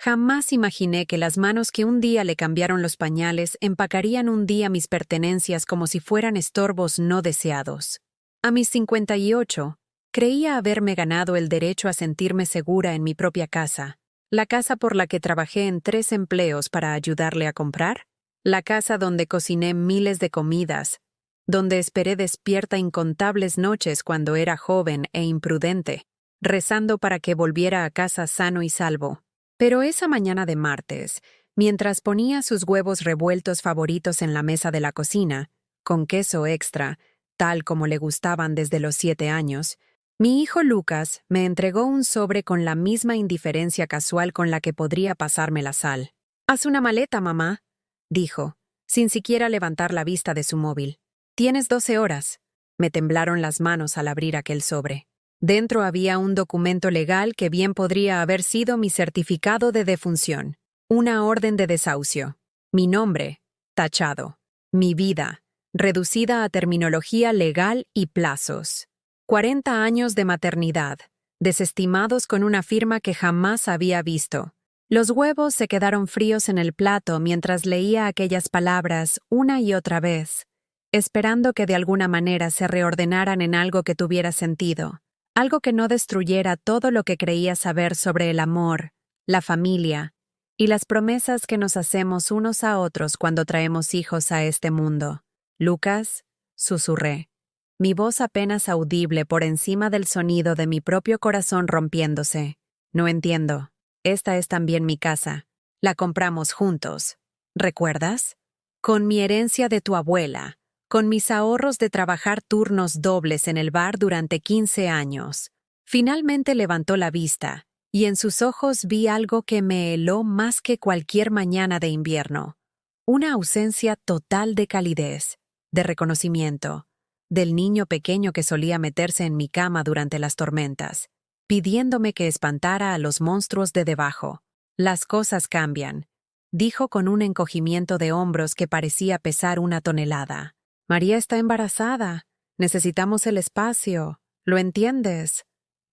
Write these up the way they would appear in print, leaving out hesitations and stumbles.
Jamás imaginé que las manos que un día le cambiaron los pañales empacarían un día mis pertenencias como si fueran estorbos no deseados. A mis 58, creía haberme ganado el derecho a sentirme segura en mi propia casa, la casa por la que trabajé en 3 empleos para ayudarle a comprar, la casa donde cociné miles de comidas, donde esperé despierta incontables noches cuando era joven e imprudente, rezando para que volviera a casa sano y salvo. Pero esa mañana de martes, mientras ponía sus huevos revueltos favoritos en la mesa de la cocina, con queso extra, tal como le gustaban desde los 7 años, mi hijo Lucas me entregó un sobre con la misma indiferencia casual con la que podría pasarme la sal. «Haz una maleta, mamá», dijo, sin siquiera levantar la vista de su móvil. «Tienes 12 horas». Me temblaron las manos al abrir aquel sobre. Dentro había un documento legal que bien podría haber sido mi certificado de defunción, una orden de desahucio, mi nombre, tachado, mi vida, reducida a terminología legal y plazos, 40 años de maternidad, desestimados con una firma que jamás había visto. Los huevos se quedaron fríos en el plato mientras leía aquellas palabras una y otra vez, esperando que de alguna manera se reordenaran en algo que tuviera sentido. Algo que no destruyera todo lo que creía saber sobre el amor, la familia y las promesas que nos hacemos unos a otros cuando traemos hijos a este mundo. «Lucas», susurré, mi voz apenas audible por encima del sonido de mi propio corazón rompiéndose. «No entiendo. Esta es también mi casa. La compramos juntos. ¿Recuerdas? Con mi herencia de tu abuela. Con mis ahorros de trabajar turnos dobles en el bar durante 15 años. Finalmente levantó la vista, y en sus ojos vi algo que me heló más que cualquier mañana de invierno. Una ausencia total de calidez, de reconocimiento, del niño pequeño que solía meterse en mi cama durante las tormentas, pidiéndome que espantara a los monstruos de debajo. «Las cosas cambian», dijo con un encogimiento de hombros que parecía pesar 1 tonelada. «María está embarazada. Necesitamos el espacio. ¿Lo entiendes?»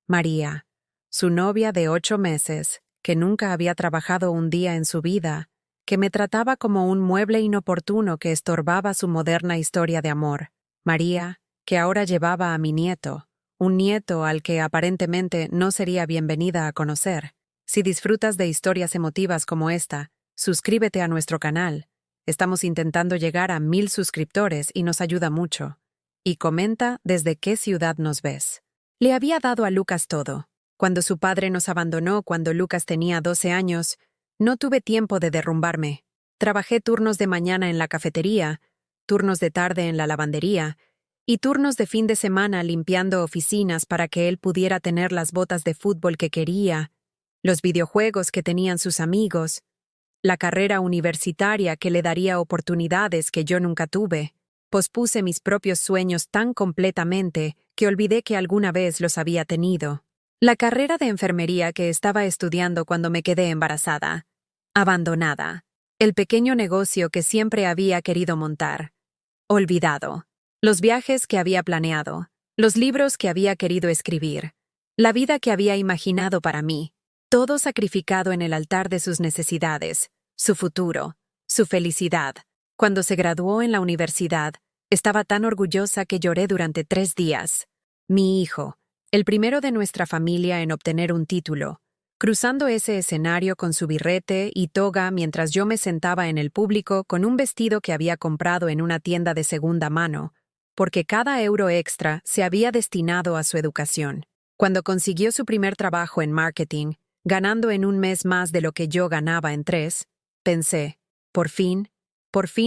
María, su novia de 8 meses, que nunca había trabajado un día en su vida, que me trataba como un mueble inoportuno que estorbaba su moderna historia de amor. María, que ahora llevaba a mi nieto, un nieto al que aparentemente no sería bienvenida a conocer. Si disfrutas de historias emotivas como esta, suscríbete a nuestro canal. Estamos intentando llegar a 1000 suscriptores y nos ayuda mucho. Y comenta desde qué ciudad nos ves. Le había dado a Lucas todo. Cuando su padre nos abandonó cuando Lucas tenía 12 años, no tuve tiempo de derrumbarme. Trabajé turnos de mañana en la cafetería, turnos de tarde en la lavandería y turnos de fin de semana limpiando oficinas para que él pudiera tener las botas de fútbol que quería, los videojuegos que tenían sus amigos, la carrera universitaria que le daría oportunidades que yo nunca tuve. Pospuse mis propios sueños tan completamente que olvidé que alguna vez los había tenido. La carrera de enfermería que estaba estudiando cuando me quedé embarazada. Abandonada. El pequeño negocio que siempre había querido montar. Olvidado. Los viajes que había planeado. Los libros que había querido escribir. La vida que había imaginado para mí. Todo sacrificado en el altar de sus necesidades, su futuro, su felicidad. Cuando se graduó en la universidad, estaba tan orgullosa que lloré durante 3 días. Mi hijo, el primero de nuestra familia en obtener un título, cruzando ese escenario con su birrete y toga mientras yo me sentaba en el público con un vestido que había comprado en una tienda de segunda mano, porque cada euro extra se había destinado a su educación. Cuando consiguió su primer trabajo en marketing, ganando en un mes más de lo que yo ganaba en 3, pensé, por fin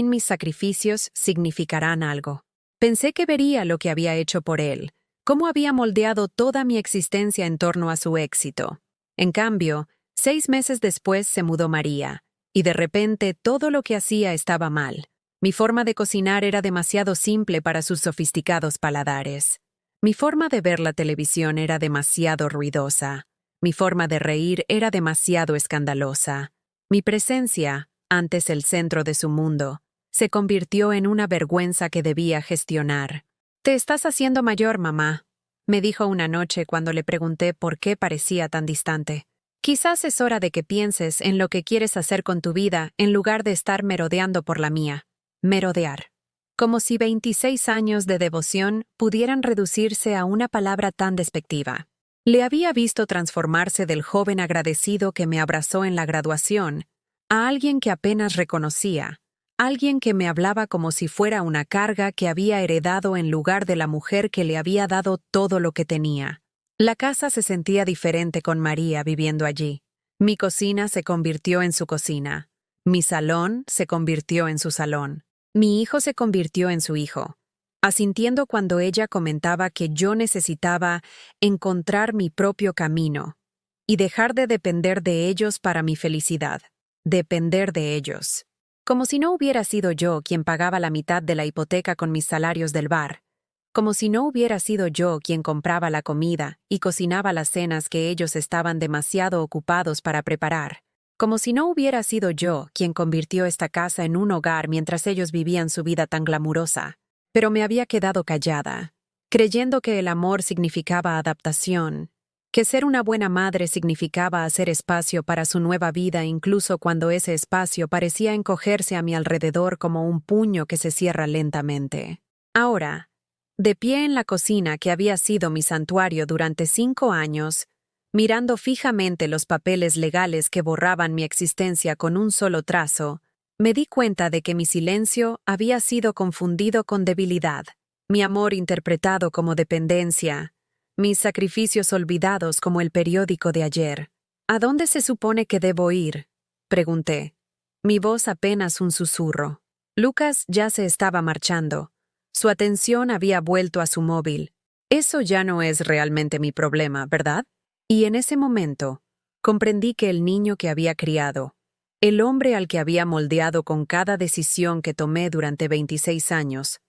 mis sacrificios significarán algo. Pensé que vería lo que había hecho por él, cómo había moldeado toda mi existencia en torno a su éxito. En cambio, 6 meses después se mudó María, y de repente todo lo que hacía estaba mal. Mi forma de cocinar era demasiado simple para sus sofisticados paladares. Mi forma de ver la televisión era demasiado ruidosa. Mi forma de reír era demasiado escandalosa. Mi presencia, antes el centro de su mundo, se convirtió en una vergüenza que debía gestionar. «Te estás haciendo mayor, mamá», me dijo una noche cuando le pregunté por qué parecía tan distante. Quizás es hora de que pienses en lo que quieres hacer con tu vida en lugar de estar merodeando por la mía. Merodear. Como si 26 años de devoción pudieran reducirse a una palabra tan despectiva. Le había visto transformarse del joven agradecido que me abrazó en la graduación a alguien que apenas reconocía, alguien que me hablaba como si fuera una carga que había heredado en lugar de la mujer que le había dado todo lo que tenía. La casa se sentía diferente con María viviendo allí. Mi cocina se convirtió en su cocina. Mi salón se convirtió en su salón. Mi hijo se convirtió en su hijo. Asintiendo cuando ella comentaba que yo necesitaba encontrar mi propio camino y dejar de depender de ellos para mi felicidad. Depender de ellos. Como si no hubiera sido yo quien pagaba la mitad de la hipoteca con mis salarios del bar. Como si no hubiera sido yo quien compraba la comida y cocinaba las cenas que ellos estaban demasiado ocupados para preparar. Como si no hubiera sido yo quien convirtió esta casa en un hogar mientras ellos vivían su vida tan glamurosa. Pero me había quedado callada, creyendo que el amor significaba adaptación, que ser una buena madre significaba hacer espacio para su nueva vida incluso cuando ese espacio parecía encogerse a mi alrededor como un puño que se cierra lentamente. Ahora, de pie en la cocina que había sido mi santuario durante 5 años, mirando fijamente los papeles legales que borraban mi existencia con un solo trazo, me di cuenta de que mi silencio había sido confundido con debilidad, mi amor interpretado como dependencia, mis sacrificios olvidados como el periódico de ayer. ¿A dónde se supone que debo ir?, pregunté. Mi voz apenas un susurro. Lucas ya se estaba marchando. Su atención había vuelto a su móvil. Eso ya no es realmente mi problema, ¿verdad? Y en ese momento, comprendí que el niño que había criado, el hombre al que había moldeado con cada decisión que tomé durante 26 años,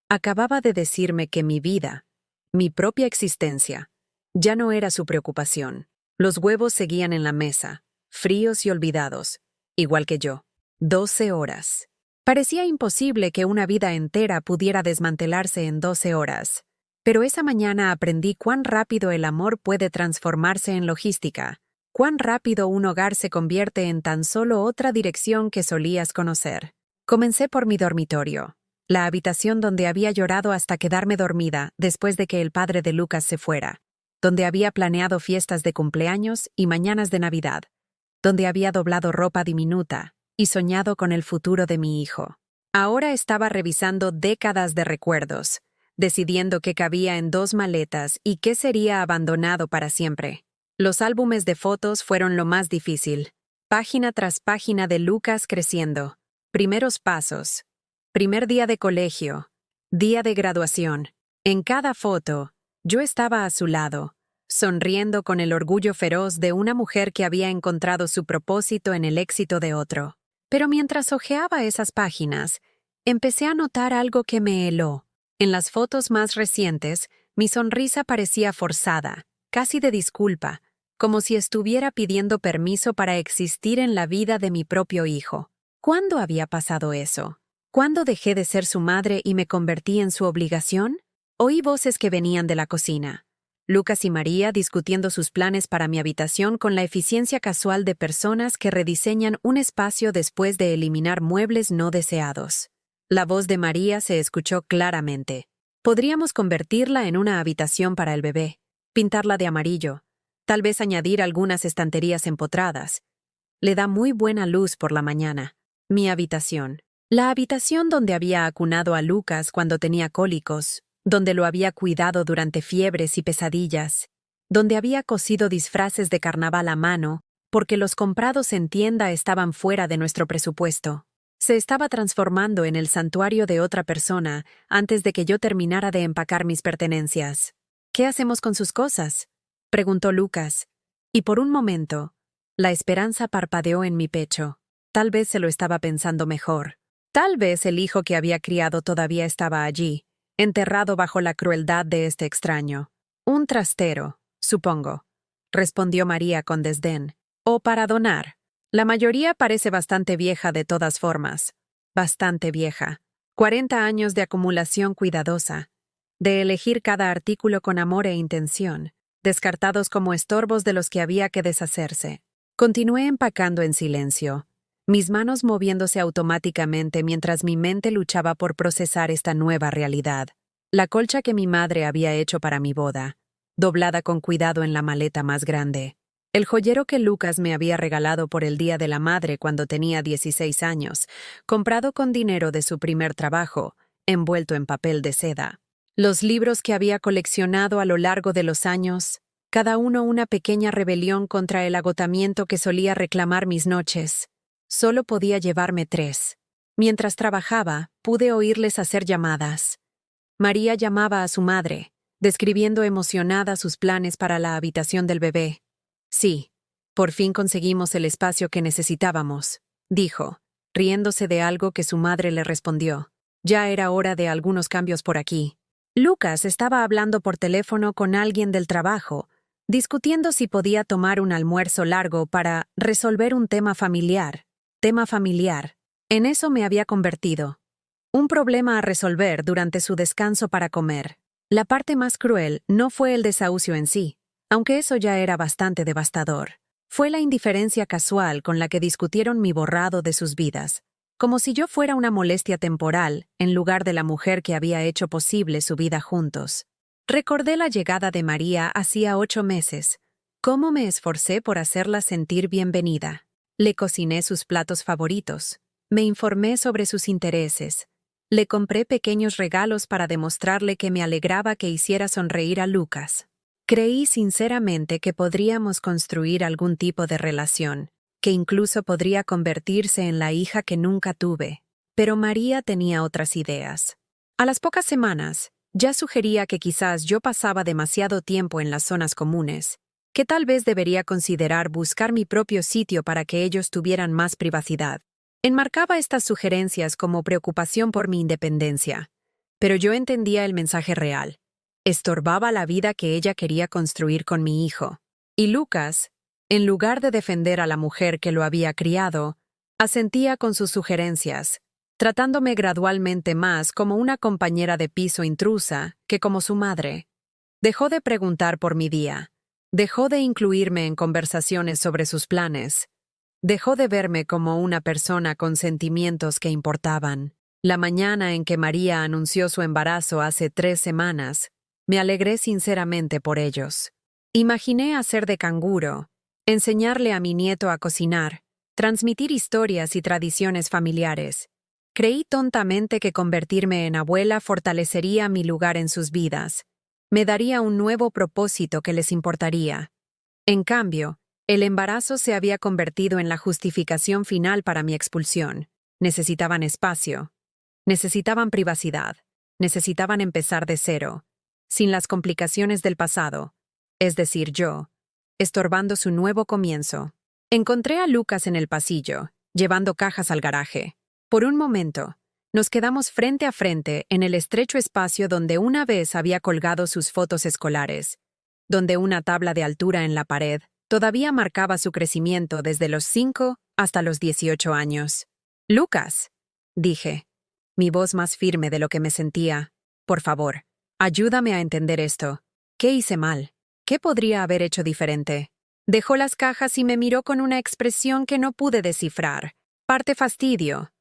acababa de decirme que mi vida, mi propia existencia, ya no era su preocupación. Los huevos seguían en la mesa, fríos y olvidados, igual que yo. 12 horas. Parecía imposible que una vida entera pudiera desmantelarse en 12 horas. Pero esa mañana aprendí cuán rápido el amor puede transformarse en logística, cuán rápido un hogar se convierte en tan solo otra dirección que solías conocer. Comencé por mi dormitorio, la habitación donde había llorado hasta quedarme dormida después de que el padre de Lucas se fuera, donde había planeado fiestas de cumpleaños y mañanas de Navidad, donde había doblado ropa diminuta y soñado con el futuro de mi hijo. Ahora estaba revisando décadas de recuerdos, decidiendo qué cabía en 2 maletas y qué sería abandonado para siempre. Los álbumes de fotos fueron lo más difícil. Página tras página de Lucas creciendo. Primeros pasos. Primer día de colegio. Día de graduación. En cada foto, yo estaba a su lado, sonriendo con el orgullo feroz de una mujer que había encontrado su propósito en el éxito de otro. Pero mientras hojeaba esas páginas, empecé a notar algo que me heló. En las fotos más recientes, mi sonrisa parecía forzada, casi de disculpa, como si estuviera pidiendo permiso para existir en la vida de mi propio hijo. ¿Cuándo había pasado eso? ¿Cuándo dejé de ser su madre y me convertí en su obligación? Oí voces que venían de la cocina. Lucas y María discutiendo sus planes para mi habitación con la eficiencia casual de personas que rediseñan un espacio después de eliminar muebles no deseados. La voz de María se escuchó claramente. Podríamos convertirla en una habitación para el bebé, pintarla de amarillo, tal vez añadir algunas estanterías empotradas. Le da muy buena luz por la mañana. Mi habitación. La habitación donde había acunado a Lucas cuando tenía cólicos, donde lo había cuidado durante fiebres y pesadillas, donde había cosido disfraces de carnaval a mano, porque los comprados en tienda estaban fuera de nuestro presupuesto. Se estaba transformando en el santuario de otra persona antes de que yo terminara de empacar mis pertenencias. ¿Qué hacemos con sus cosas?, preguntó Lucas, y por un momento, la esperanza parpadeó en mi pecho. Tal vez se lo estaba pensando mejor. Tal vez el hijo que había criado todavía estaba allí, enterrado bajo la crueldad de este extraño. Un trastero, supongo, respondió María con desdén. O para donar. La mayoría parece bastante vieja de todas formas. Bastante vieja. 40 años de acumulación cuidadosa. De elegir cada artículo con amor e intención, descartados como estorbos de los que había que deshacerse. Continué empacando en silencio, mis manos moviéndose automáticamente mientras mi mente luchaba por procesar esta nueva realidad. La colcha que mi madre había hecho para mi boda, doblada con cuidado en la maleta más grande. El joyero que Lucas me había regalado por el Día de la Madre cuando tenía 16 años, comprado con dinero de su primer trabajo, envuelto en papel de seda. Los libros que había coleccionado a lo largo de los años, cada uno una pequeña rebelión contra el agotamiento que solía reclamar mis noches. Solo podía llevarme 3. Mientras trabajaba, pude oírles hacer llamadas. María llamaba a su madre, describiendo emocionada sus planes para la habitación del bebé. Sí, por fin conseguimos el espacio que necesitábamos, dijo, riéndose de algo que su madre le respondió. Ya era hora de algunos cambios por aquí. Lucas estaba hablando por teléfono con alguien del trabajo, discutiendo si podía tomar un almuerzo largo para resolver un tema familiar. En eso me había convertido. Un problema a resolver durante su descanso para comer. La parte más cruel no fue el desahucio en sí, aunque eso ya era bastante devastador. Fue la indiferencia casual con la que discutieron mi borrado de sus vidas, como si yo fuera una molestia temporal en lugar de la mujer que había hecho posible su vida juntos. Recordé la llegada de María hacía 8 meses. Cómo me esforcé por hacerla sentir bienvenida. Le cociné sus platos favoritos. Me informé sobre sus intereses. Le compré pequeños regalos para demostrarle que me alegraba que hiciera sonreír a Lucas. Creí sinceramente que podríamos construir algún tipo de relación, que incluso podría convertirse en la hija que nunca tuve. Pero María tenía otras ideas. A las pocas semanas, ya sugería que quizás yo pasaba demasiado tiempo en las zonas comunes, que tal vez debería considerar buscar mi propio sitio para que ellos tuvieran más privacidad. Enmarcaba estas sugerencias como preocupación por mi independencia, pero yo entendía el mensaje real. Estorbaba la vida que ella quería construir con mi hijo. Y Lucas, en lugar de defender a la mujer que lo había criado, asentía con sus sugerencias, tratándome gradualmente más como una compañera de piso intrusa que como su madre. Dejó de preguntar por mi día. Dejó de incluirme en conversaciones sobre sus planes. Dejó de verme como una persona con sentimientos que importaban. La mañana en que María anunció su embarazo hace 3 semanas, me alegré sinceramente por ellos. Imaginé hacer de canguro, enseñarle a mi nieto a cocinar, transmitir historias y tradiciones familiares. Creí tontamente que convertirme en abuela fortalecería mi lugar en sus vidas. Me daría un nuevo propósito que les importaría. En cambio, el embarazo se había convertido en la justificación final para mi expulsión. Necesitaban espacio. Necesitaban privacidad. Necesitaban empezar de cero, sin las complicaciones del pasado, es decir, yo, estorbando su nuevo comienzo. Encontré a Lucas en el pasillo, llevando cajas al garaje. Por un momento, nos quedamos frente a frente en el estrecho espacio donde una vez había colgado sus fotos escolares, donde una tabla de altura en la pared todavía marcaba su crecimiento desde los 5 hasta los 18 años. «Lucas», dije, mi voz más firme de lo que me sentía, «por favor, ayúdame a entender esto. ¿Qué hice mal? ¿Qué podría haber hecho diferente?» Dejó las cajas y me miró con una expresión que no pude descifrar. Parte fastidio.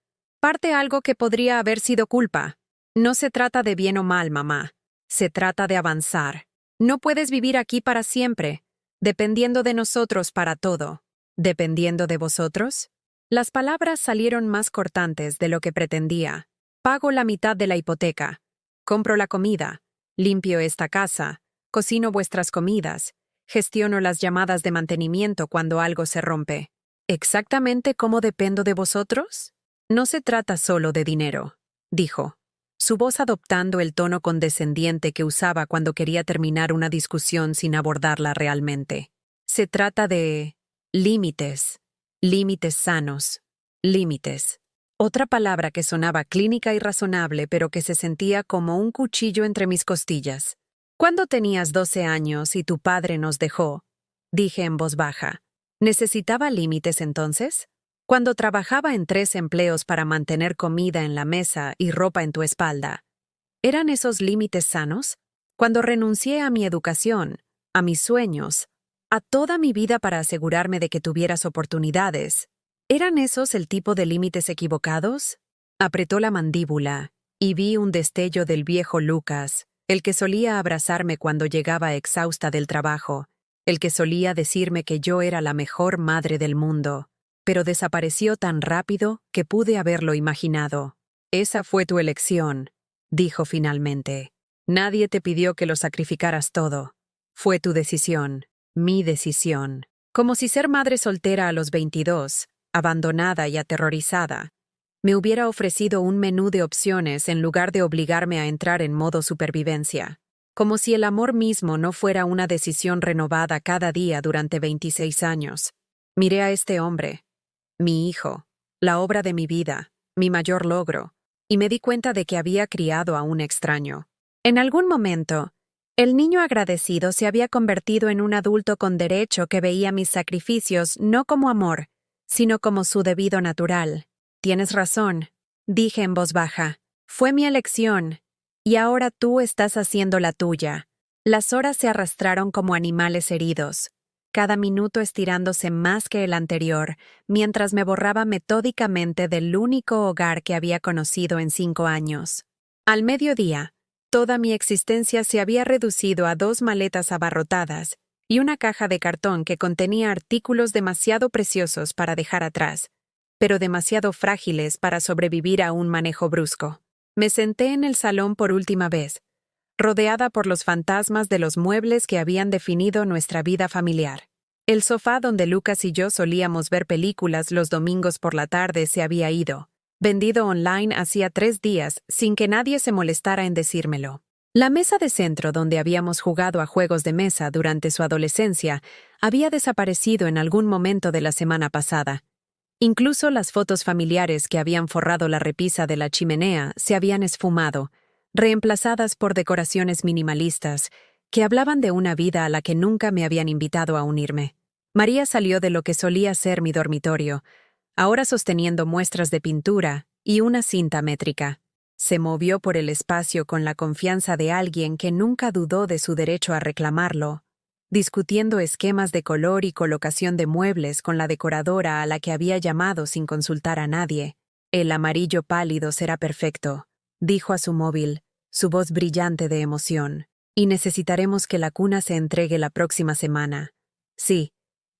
Parte algo que podría haber sido culpa. No se trata de bien o mal, mamá. Se trata de avanzar. No puedes vivir aquí para siempre, dependiendo de nosotros para todo. ¿Dependiendo de vosotros? Las palabras salieron más cortantes de lo que pretendía. Pago la mitad de la hipoteca. Compro la comida. Limpio esta casa. Cocino vuestras comidas. Gestiono las llamadas de mantenimiento cuando algo se rompe. ¿Exactamente cómo dependo de vosotros? No se trata solo de dinero, dijo, su voz adoptando el tono condescendiente que usaba cuando quería terminar una discusión sin abordarla realmente. Se trata de límites, límites sanos, límites. Otra palabra que sonaba clínica y razonable, pero que se sentía como un cuchillo entre mis costillas. Cuando tenías 12 años y tu padre nos dejó, dije en voz baja, ¿necesitaba límites entonces? Cuando trabajaba en 3 empleos para mantener comida en la mesa y ropa en tu espalda, ¿eran esos límites sanos? Cuando renuncié a mi educación, a mis sueños, a toda mi vida para asegurarme de que tuvieras oportunidades. ¿Eran esos el tipo de límites equivocados? Apretó la mandíbula y vi un destello del viejo Lucas, el que solía abrazarme cuando llegaba exhausta del trabajo, el que solía decirme que yo era la mejor madre del mundo, pero desapareció tan rápido que pude haberlo imaginado. Esa fue tu elección, dijo finalmente. Nadie te pidió que lo sacrificaras todo. Fue tu decisión, mi decisión. Como si ser madre soltera a los 22, abandonada y aterrorizada, me hubiera ofrecido un menú de opciones en lugar de obligarme a entrar en modo supervivencia. Como si el amor mismo no fuera una decisión renovada cada día durante 26 años. Miré a este hombre, mi hijo, la obra de mi vida, mi mayor logro, y me di cuenta de que había criado a un extraño. En algún momento, el niño agradecido se había convertido en un adulto con derecho que veía mis sacrificios no como amor, sino como su debido natural. Tienes razón, dije en voz baja. Fue mi elección, y ahora tú estás haciendo la tuya. Las horas se arrastraron como animales heridos, cada minuto estirándose más que el anterior, mientras me borraba metódicamente del único hogar que había conocido en 5 años. Al mediodía, toda mi existencia se había reducido a 2 maletas abarrotadas y una caja de cartón que contenía artículos demasiado preciosos para dejar atrás, pero demasiado frágiles para sobrevivir a un manejo brusco. Me senté en el salón por última vez, rodeada por los fantasmas de los muebles que habían definido nuestra vida familiar. El sofá donde Lucas y yo solíamos ver películas los domingos por la tarde se había ido, vendido online hacía 3 días sin que nadie se molestara en decírmelo. La mesa de centro donde habíamos jugado a juegos de mesa durante su adolescencia había desaparecido en algún momento de la semana pasada. Incluso las fotos familiares que habían forrado la repisa de la chimenea se habían esfumado, reemplazadas por decoraciones minimalistas que hablaban de una vida a la que nunca me habían invitado a unirme. María salió de lo que solía ser mi dormitorio, ahora sosteniendo muestras de pintura y una cinta métrica. Se movió por el espacio con la confianza de alguien que nunca dudó de su derecho a reclamarlo, discutiendo esquemas de color y colocación de muebles con la decoradora a la que había llamado sin consultar a nadie. El amarillo pálido será perfecto, dijo a su móvil, su voz brillante de emoción. Y necesitaremos que la cuna se entregue la próxima semana. Sí,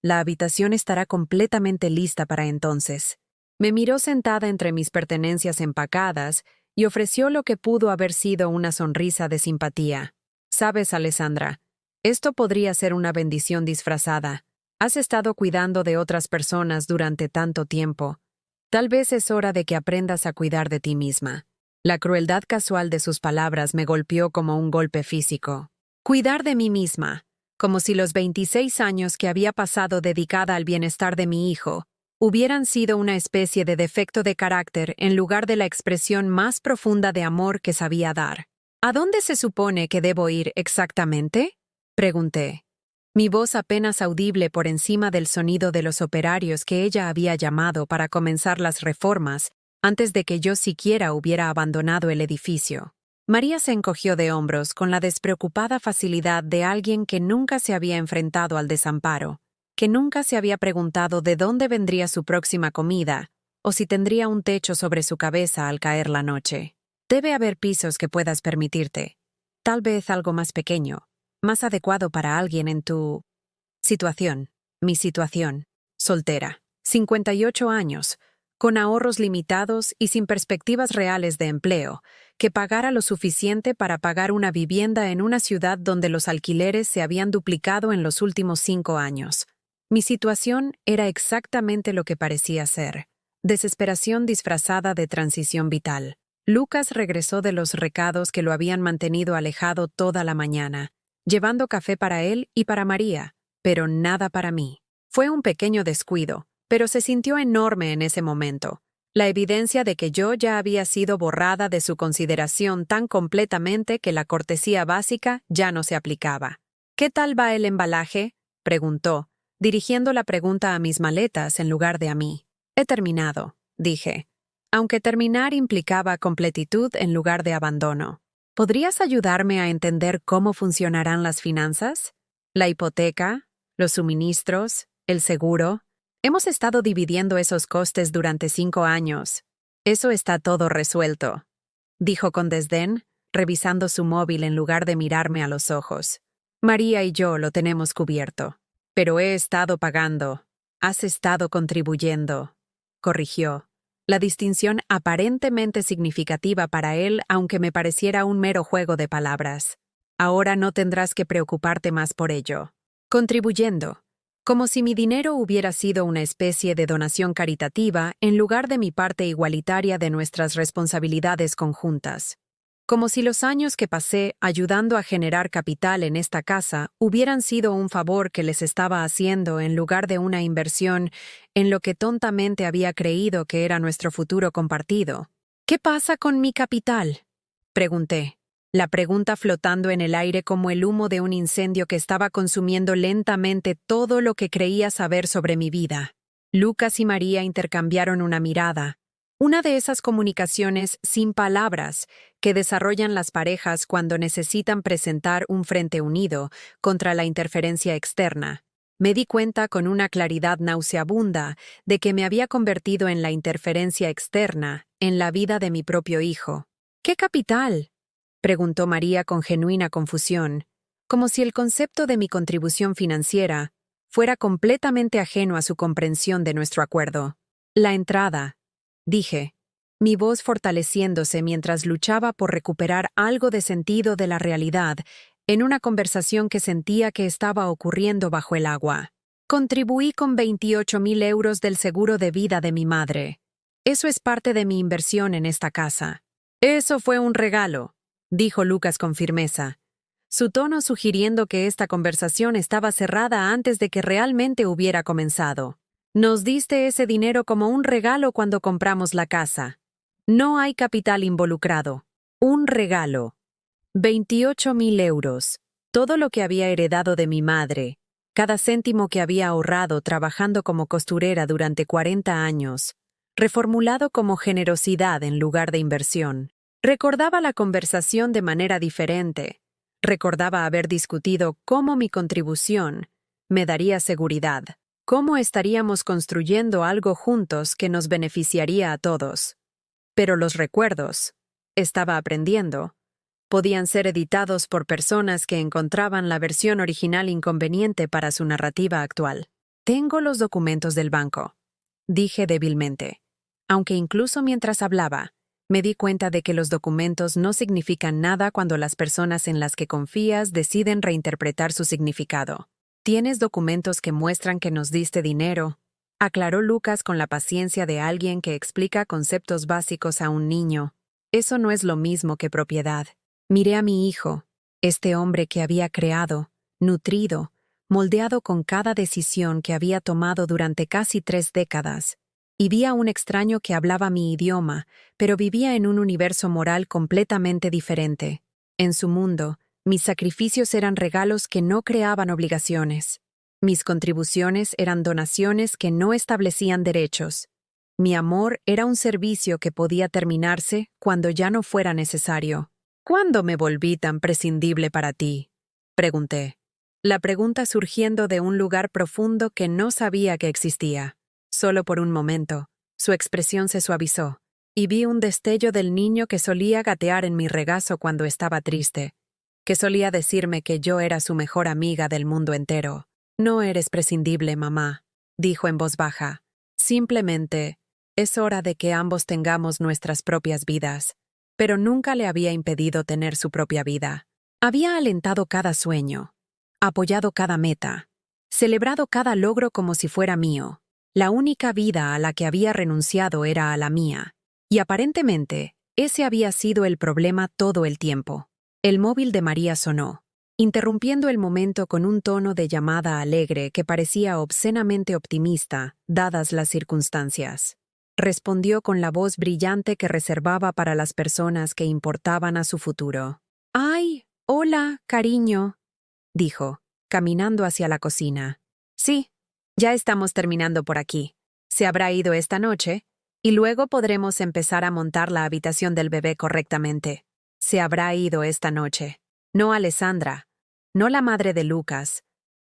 la habitación estará completamente lista para entonces. Me miró sentada entre mis pertenencias empacadas y ofreció lo que pudo haber sido una sonrisa de simpatía. Sabes, Alessandra, esto podría ser una bendición disfrazada. Has estado cuidando de otras personas durante tanto tiempo. Tal vez es hora de que aprendas a cuidar de ti misma. La crueldad casual de sus palabras me golpeó como un golpe físico. Cuidar de mí misma, como si los 26 años que había pasado dedicada al bienestar de mi hijo hubieran sido una especie de defecto de carácter en lugar de la expresión más profunda de amor que sabía dar. ¿A dónde se supone que debo ir exactamente?, pregunté. Mi voz apenas audible por encima del sonido de los operarios que ella había llamado para comenzar las reformas antes de que yo siquiera hubiera abandonado el edificio. María se encogió de hombros con la despreocupada facilidad de alguien que nunca se había enfrentado al desamparo, que nunca se había preguntado de dónde vendría su próxima comida o si tendría un techo sobre su cabeza al caer la noche. Debe haber pisos que puedas permitirte. Tal vez algo más pequeño, más adecuado para alguien en tu situación. Mi situación. Soltera. 58 años. Con ahorros limitados y sin perspectivas reales de empleo, que pagara lo suficiente para pagar una vivienda en una ciudad donde los alquileres se habían duplicado en los últimos 5 años. Mi situación era exactamente lo que parecía ser: desesperación disfrazada de transición vital. Lucas regresó de los recados que lo habían mantenido alejado toda la mañana, llevando café para él y para María, pero nada para mí. Fue un pequeño descuido, pero se sintió enorme en ese momento, la evidencia de que yo ya había sido borrada de su consideración tan completamente que la cortesía básica ya no se aplicaba. ¿Qué tal va el embalaje?, preguntó, dirigiendo la pregunta a mis maletas en lugar de a mí. He terminado, dije, aunque terminar implicaba completitud en lugar de abandono. ¿Podrías ayudarme a entender cómo funcionarán las finanzas? La hipoteca, los suministros, el seguro. Hemos estado dividiendo esos costes durante 5 años. Eso está todo resuelto, dijo con desdén, revisando su móvil en lugar de mirarme a los ojos. María y yo lo tenemos cubierto. Pero he estado pagando. Has estado contribuyendo, corrigió. La distinción aparentemente significativa para él, aunque me pareciera un mero juego de palabras. Ahora no tendrás que preocuparte más por ello. Contribuyendo. Como si mi dinero hubiera sido una especie de donación caritativa en lugar de mi parte igualitaria de nuestras responsabilidades conjuntas. Como si los años que pasé ayudando a generar capital en esta casa hubieran sido un favor que les estaba haciendo en lugar de una inversión en lo que tontamente había creído que era nuestro futuro compartido. ¿Qué pasa con mi capital?, pregunté, la pregunta flotando en el aire como el humo de un incendio que estaba consumiendo lentamente todo lo que creía saber sobre mi vida. Lucas y María intercambiaron una mirada. Una de esas comunicaciones sin palabras que desarrollan las parejas cuando necesitan presentar un frente unido contra la interferencia externa. Me di cuenta con una claridad nauseabunda de que me había convertido en la interferencia externa en la vida de mi propio hijo. ¿Qué capital?, preguntó María con genuina confusión, como si el concepto de mi contribución financiera fuera completamente ajeno a su comprensión de nuestro acuerdo. La entrada, dije, mi voz fortaleciéndose mientras luchaba por recuperar algo de sentido de la realidad en una conversación que sentía que estaba ocurriendo bajo el agua. Contribuí con 28.000 euros del seguro de vida de mi madre. Eso es parte de mi inversión en esta casa. Eso fue un regalo, dijo Lucas con firmeza, su tono sugiriendo que esta conversación estaba cerrada antes de que realmente hubiera comenzado. Nos diste ese dinero como un regalo cuando compramos la casa. No hay capital involucrado. Un regalo. 28.000 euros. Todo lo que había heredado de mi madre, cada céntimo que había ahorrado trabajando como costurera durante 40 años, reformulado como generosidad en lugar de inversión. Recordaba la conversación de manera diferente. Recordaba haber discutido cómo mi contribución me daría seguridad, cómo estaríamos construyendo algo juntos que nos beneficiaría a todos. Pero los recuerdos, estaba aprendiendo, podían ser editados por personas que encontraban la versión original inconveniente para su narrativa actual. Tengo los documentos del banco, dije débilmente, aunque incluso mientras hablaba, me di cuenta de que los documentos no significan nada cuando las personas en las que confías deciden reinterpretar su significado. ¿Tienes documentos que muestran que nos diste dinero?, aclaró Lucas con la paciencia de alguien que explica conceptos básicos a un niño. Eso no es lo mismo que propiedad. Miré a mi hijo, este hombre que había creado, nutrido, moldeado con cada decisión que había tomado durante casi 3 décadas, y vi a un extraño que hablaba mi idioma, pero vivía en un universo moral completamente diferente. En su mundo, mis sacrificios eran regalos que no creaban obligaciones. Mis contribuciones eran donaciones que no establecían derechos. Mi amor era un servicio que podía terminarse cuando ya no fuera necesario. ¿Cuándo me volví tan prescindible para ti?, pregunté. La pregunta surgiendo de un lugar profundo que no sabía que existía. Solo por un momento, su expresión se suavizó, y vi un destello del niño que solía gatear en mi regazo cuando estaba triste, que solía decirme que yo era su mejor amiga del mundo entero. No eres prescindible, mamá, dijo en voz baja. Simplemente, es hora de que ambos tengamos nuestras propias vidas. Pero nunca le había impedido tener su propia vida. Había alentado cada sueño, apoyado cada meta, celebrado cada logro como si fuera mío. La única vida a la que había renunciado era a la mía, y aparentemente ese había sido el problema todo el tiempo. El móvil de María sonó, interrumpiendo el momento con un tono de llamada alegre que parecía obscenamente optimista, dadas las circunstancias. Respondió con la voz brillante que reservaba para las personas que importaban a su futuro. «Ay, hola, cariño», dijo, caminando hacia la cocina. «Sí, ya estamos terminando por aquí. Se habrá ido esta noche, y luego podremos empezar a montar la habitación del bebé correctamente. Se habrá ido esta noche. No Alessandra, no la madre de Lucas,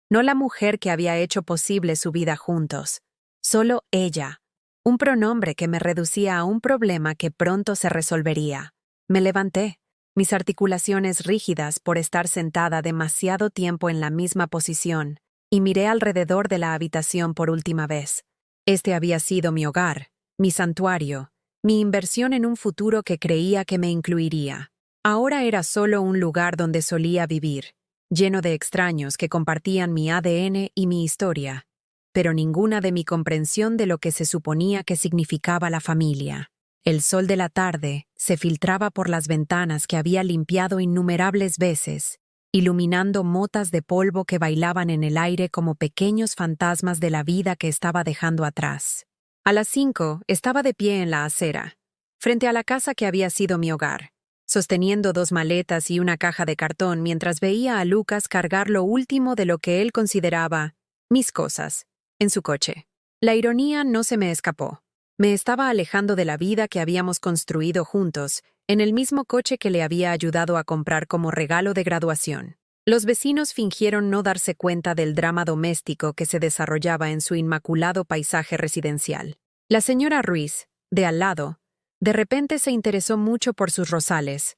no la mujer que había hecho posible su vida juntos. Solo ella. Un pronombre que me reducía a un problema que pronto se resolvería. Me levanté, mis articulaciones rígidas por estar sentada demasiado tiempo en la misma posición, y miré alrededor de la habitación por última vez. Este había sido mi hogar, mi santuario, mi inversión en un futuro que creía que me incluiría. Ahora era solo un lugar donde solía vivir, lleno de extraños que compartían mi ADN y mi historia, pero ninguna de mi comprensión de lo que se suponía que significaba la familia. El sol de la tarde se filtraba por las ventanas que había limpiado innumerables veces, iluminando motas de polvo que bailaban en el aire como pequeños fantasmas de la vida que estaba dejando atrás. A las 5 estaba de pie en la acera, frente a la casa que había sido mi hogar, sosteniendo 2 maletas y una caja de cartón mientras veía a Lucas cargar lo último de lo que él consideraba mis cosas en su coche. La ironía no se me escapó. Me estaba alejando de la vida que habíamos construido juntos, en el mismo coche que le había ayudado a comprar como regalo de graduación. Los vecinos fingieron no darse cuenta del drama doméstico que se desarrollaba en su inmaculado paisaje residencial. La señora Ruiz, de al lado, de repente se interesó mucho por sus rosales.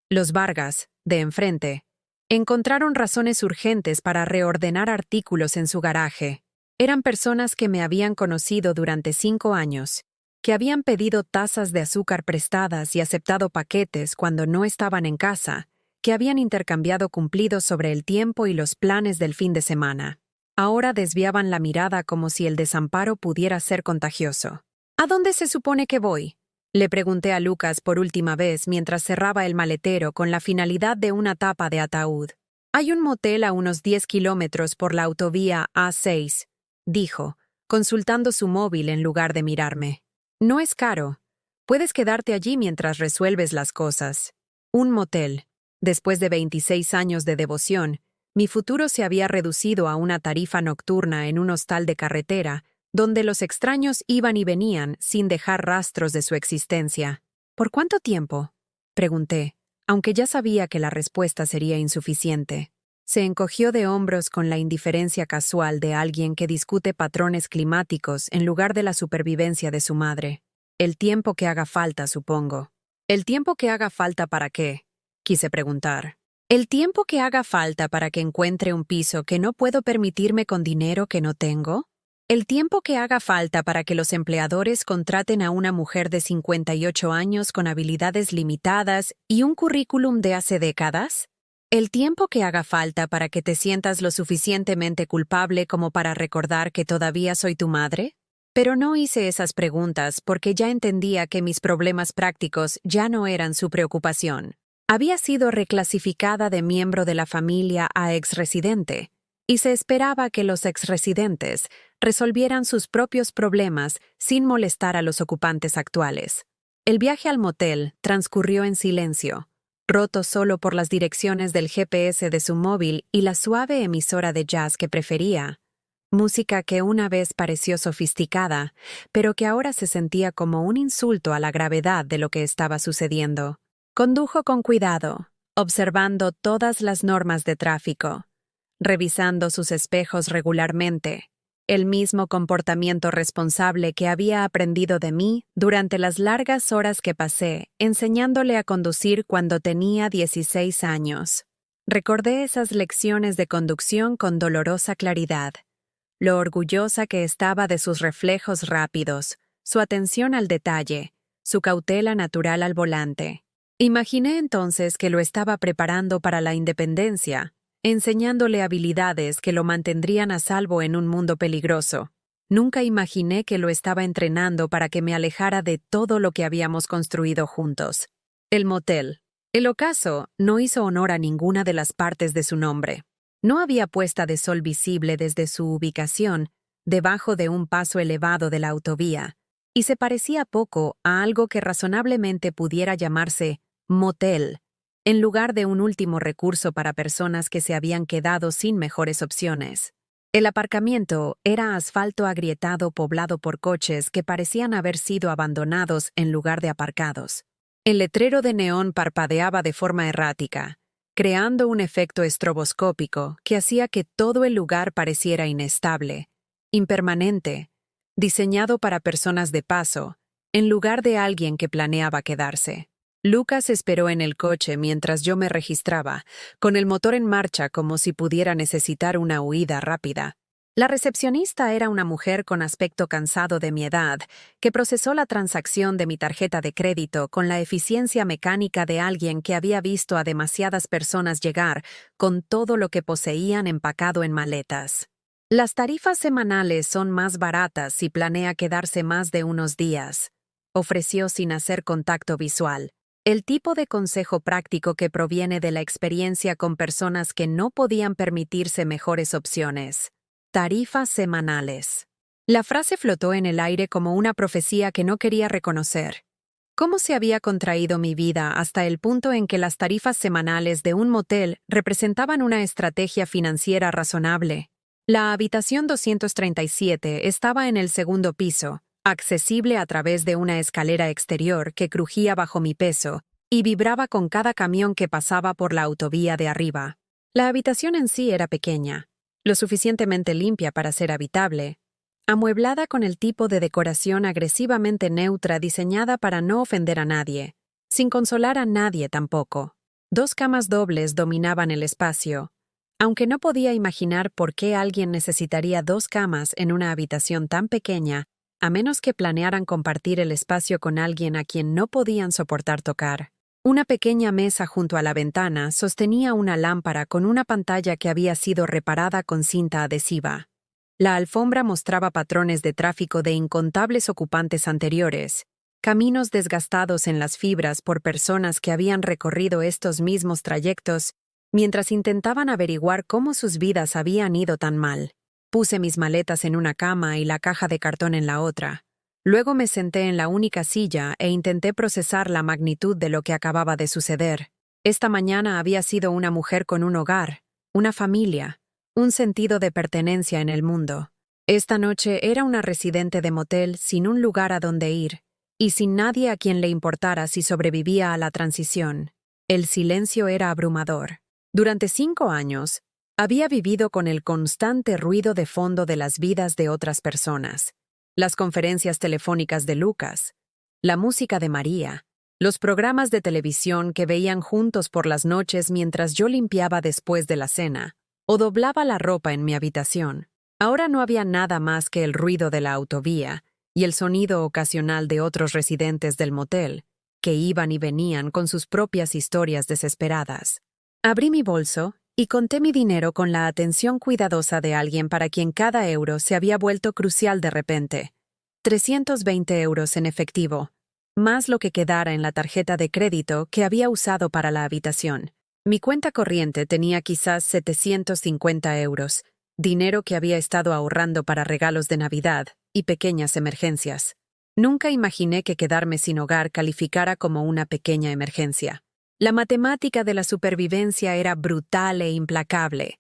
Los Vargas, de enfrente, encontraron razones urgentes para reordenar artículos en su garaje. Eran personas que me habían conocido durante 5 años, que habían pedido tazas de azúcar prestadas y aceptado paquetes cuando no estaban en casa, que habían intercambiado cumplidos sobre el tiempo y los planes del fin de semana. Ahora desviaban la mirada como si el desamparo pudiera ser contagioso. ¿A dónde se supone que voy?, le pregunté a Lucas por última vez mientras cerraba el maletero con la finalidad de una tapa de ataúd. Hay un motel a unos 10 kilómetros por la autovía A6, dijo, consultando su móvil en lugar de mirarme. No es caro. Puedes quedarte allí mientras resuelves las cosas. Un motel. Después de 26 años de devoción, mi futuro se había reducido a una tarifa nocturna en un hostal de carretera, donde los extraños iban y venían sin dejar rastros de su existencia. ¿Por cuánto tiempo?, pregunté, aunque ya sabía que la respuesta sería insuficiente. Se encogió de hombros con la indiferencia casual de alguien que discute patrones climáticos en lugar de la supervivencia de su madre. El tiempo que haga falta, supongo. ¿El tiempo que haga falta para qué?, quise preguntar. ¿El tiempo que haga falta para que encuentre un piso que no puedo permitirme con dinero que no tengo? ¿El tiempo que haga falta para que los empleadores contraten a una mujer de 58 años con habilidades limitadas y un currículum de hace décadas? ¿El tiempo que haga falta para que te sientas lo suficientemente culpable como para recordar que todavía soy tu madre? Pero no hice esas preguntas porque ya entendía que mis problemas prácticos ya no eran su preocupación. Había sido reclasificada de miembro de la familia a exresidente, y se esperaba que los exresidentes resolvieran sus propios problemas sin molestar a los ocupantes actuales. El viaje al motel transcurrió en silencio, roto solo por las direcciones del GPS de su móvil y la suave emisora de jazz que prefería, música que una vez pareció sofisticada, pero que ahora se sentía como un insulto a la gravedad de lo que estaba sucediendo. Condujo con cuidado, observando todas las normas de tráfico, revisando sus espejos regularmente, el mismo comportamiento responsable que había aprendido de mí durante las largas horas que pasé enseñándole a conducir cuando tenía 16 años. Recordé esas lecciones de conducción con dolorosa claridad, lo orgullosa que estaba de sus reflejos rápidos, su atención al detalle, su cautela natural al volante. Imaginé entonces que lo estaba preparando para la independencia, enseñándole habilidades que lo mantendrían a salvo en un mundo peligroso. Nunca imaginé que lo estaba entrenando para que me alejara de todo lo que habíamos construido juntos. El motel. El ocaso no hizo honor a ninguna de las partes de su nombre. No había puesta de sol visible desde su ubicación, debajo de un paso elevado de la autovía, y se parecía poco a algo que razonablemente pudiera llamarse motel, en lugar de un último recurso para personas que se habían quedado sin mejores opciones. El aparcamiento era asfalto agrietado poblado por coches que parecían haber sido abandonados en lugar de aparcados. El letrero de neón parpadeaba de forma errática, creando un efecto estroboscópico que hacía que todo el lugar pareciera inestable, impermanente, diseñado para personas de paso, en lugar de alguien que planeaba quedarse. Lucas esperó en el coche mientras yo me registraba, con el motor en marcha como si pudiera necesitar una huida rápida. La recepcionista era una mujer con aspecto cansado de mi edad, que procesó la transacción de mi tarjeta de crédito con la eficiencia mecánica de alguien que había visto a demasiadas personas llegar con todo lo que poseían empacado en maletas. Las tarifas semanales son más baratas si planea quedarse más de unos días, ofreció sin hacer contacto visual. El tipo de consejo práctico que proviene de la experiencia con personas que no podían permitirse mejores opciones. Tarifas semanales. La frase flotó en el aire como una profecía que no quería reconocer. ¿Cómo se había contraído mi vida hasta el punto en que las tarifas semanales de un motel representaban una estrategia financiera razonable? La habitación 237 estaba en el segundo piso, accesible a través de una escalera exterior que crujía bajo mi peso y vibraba con cada camión que pasaba por la autovía de arriba. La habitación en sí era pequeña, lo suficientemente limpia para ser habitable, amueblada con el tipo de decoración agresivamente neutra diseñada para no ofender a nadie, sin consolar a nadie tampoco. 2 camas dobles dominaban el espacio, aunque no podía imaginar por qué alguien necesitaría 2 camas en una habitación tan pequeña, a menos que planearan compartir el espacio con alguien a quien no podían soportar tocar. Una pequeña mesa junto a la ventana sostenía una lámpara con una pantalla que había sido reparada con cinta adhesiva. La alfombra mostraba patrones de tráfico de incontables ocupantes anteriores, caminos desgastados en las fibras por personas que habían recorrido estos mismos trayectos mientras intentaban averiguar cómo sus vidas habían ido tan mal. Puse mis maletas en una cama y la caja de cartón en la otra. Luego me senté en la única silla e intenté procesar la magnitud de lo que acababa de suceder. Esta mañana había sido una mujer con un hogar, una familia, un sentido de pertenencia en el mundo. Esta noche era una residente de motel sin un lugar a donde ir, y sin nadie a quien le importara si sobrevivía a la transición. El silencio era abrumador. Durante 5 años, había vivido con el constante ruido de fondo de las vidas de otras personas. Las conferencias telefónicas de Lucas, la música de María, los programas de televisión que veían juntos por las noches mientras yo limpiaba después de la cena, o doblaba la ropa en mi habitación. Ahora no había nada más que el ruido de la autovía y el sonido ocasional de otros residentes del motel, que iban y venían con sus propias historias desesperadas. Abrí mi bolso y conté mi dinero con la atención cuidadosa de alguien para quien cada euro se había vuelto crucial de repente. 320 euros en efectivo, más lo que quedara en la tarjeta de crédito que había usado para la habitación. Mi cuenta corriente tenía quizás 750 euros, dinero que había estado ahorrando para regalos de Navidad y pequeñas emergencias. Nunca imaginé que quedarme sin hogar calificara como una pequeña emergencia. La matemática de la supervivencia era brutal e implacable.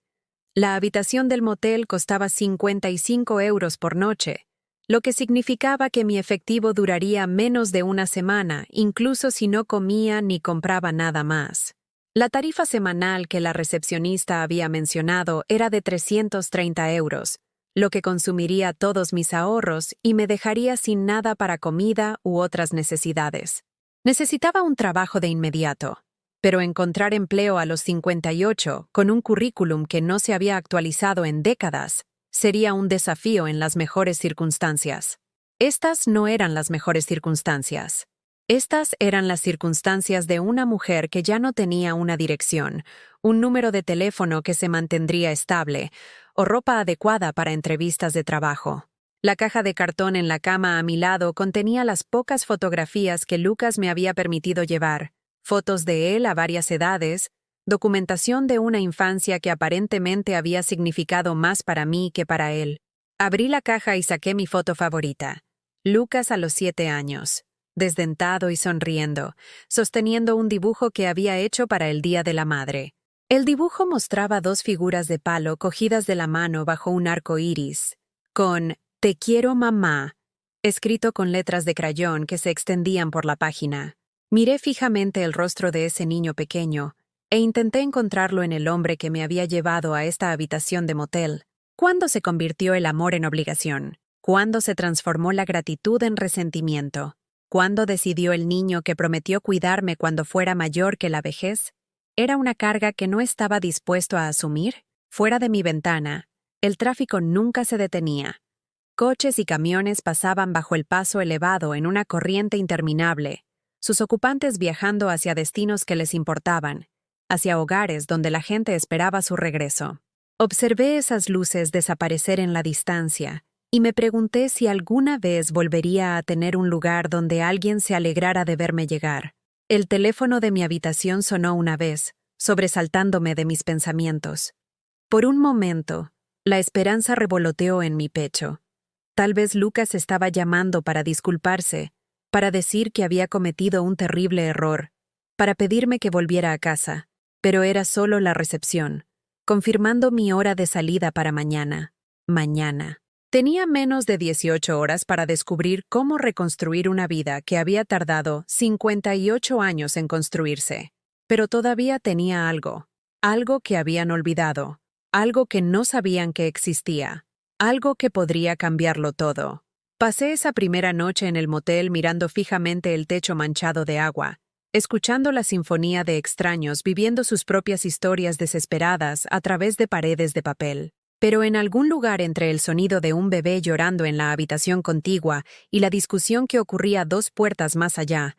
La habitación del motel costaba 55 euros por noche, lo que significaba que mi efectivo duraría menos de una semana, incluso si no comía ni compraba nada más. La tarifa semanal que la recepcionista había mencionado era de 330 euros, lo que consumiría todos mis ahorros y me dejaría sin nada para comida u otras necesidades. Necesitaba un trabajo de inmediato, pero encontrar empleo a los 58 con un currículum que no se había actualizado en décadas sería un desafío en las mejores circunstancias. Estas no eran las mejores circunstancias. Estas eran las circunstancias de una mujer que ya no tenía una dirección, un número de teléfono que se mantendría estable, o ropa adecuada para entrevistas de trabajo. La caja de cartón en la cama a mi lado contenía las pocas fotografías que Lucas me había permitido llevar, fotos de él a varias edades, documentación de una infancia que aparentemente había significado más para mí que para él. Abrí la caja y saqué mi foto favorita. Lucas a los 7 años, desdentado y sonriendo, sosteniendo un dibujo que había hecho para el Día de la Madre. El dibujo mostraba 2 figuras de palo cogidas de la mano bajo un arco iris, con «Te quiero, mamá», escrito con letras de crayón que se extendían por la página. Miré fijamente el rostro de ese niño pequeño, e intenté encontrarlo en el hombre que me había llevado a esta habitación de motel. ¿Cuándo se convirtió el amor en obligación? ¿Cuándo se transformó la gratitud en resentimiento? ¿Cuándo decidió el niño que prometió cuidarme cuando fuera mayor que la vejez? ¿Era una carga que no estaba dispuesto a asumir? Fuera de mi ventana, el tráfico nunca se detenía. Coches y camiones pasaban bajo el paso elevado en una corriente interminable, sus ocupantes viajando hacia destinos que les importaban, hacia hogares donde la gente esperaba su regreso. Observé esas luces desaparecer en la distancia y me pregunté si alguna vez volvería a tener un lugar donde alguien se alegrara de verme llegar. El teléfono de mi habitación sonó una vez, sobresaltándome de mis pensamientos. Por un momento, la esperanza revoloteó en mi pecho. Tal vez Lucas estaba llamando para disculparse, para decir que había cometido un terrible error, para pedirme que volviera a casa, pero era solo la recepción, confirmando mi hora de salida para mañana. Mañana. Tenía menos de 18 horas para descubrir cómo reconstruir una vida que había tardado 58 años en construirse. Pero todavía tenía algo que habían olvidado, algo que no sabían que existía, algo que podría cambiarlo todo. Pasé esa primera noche en el motel mirando fijamente el techo manchado de agua, escuchando la sinfonía de extraños viviendo sus propias historias desesperadas a través de paredes de papel. Pero en algún lugar entre el sonido de un bebé llorando en la habitación contigua y la discusión que ocurría 2 puertas más allá,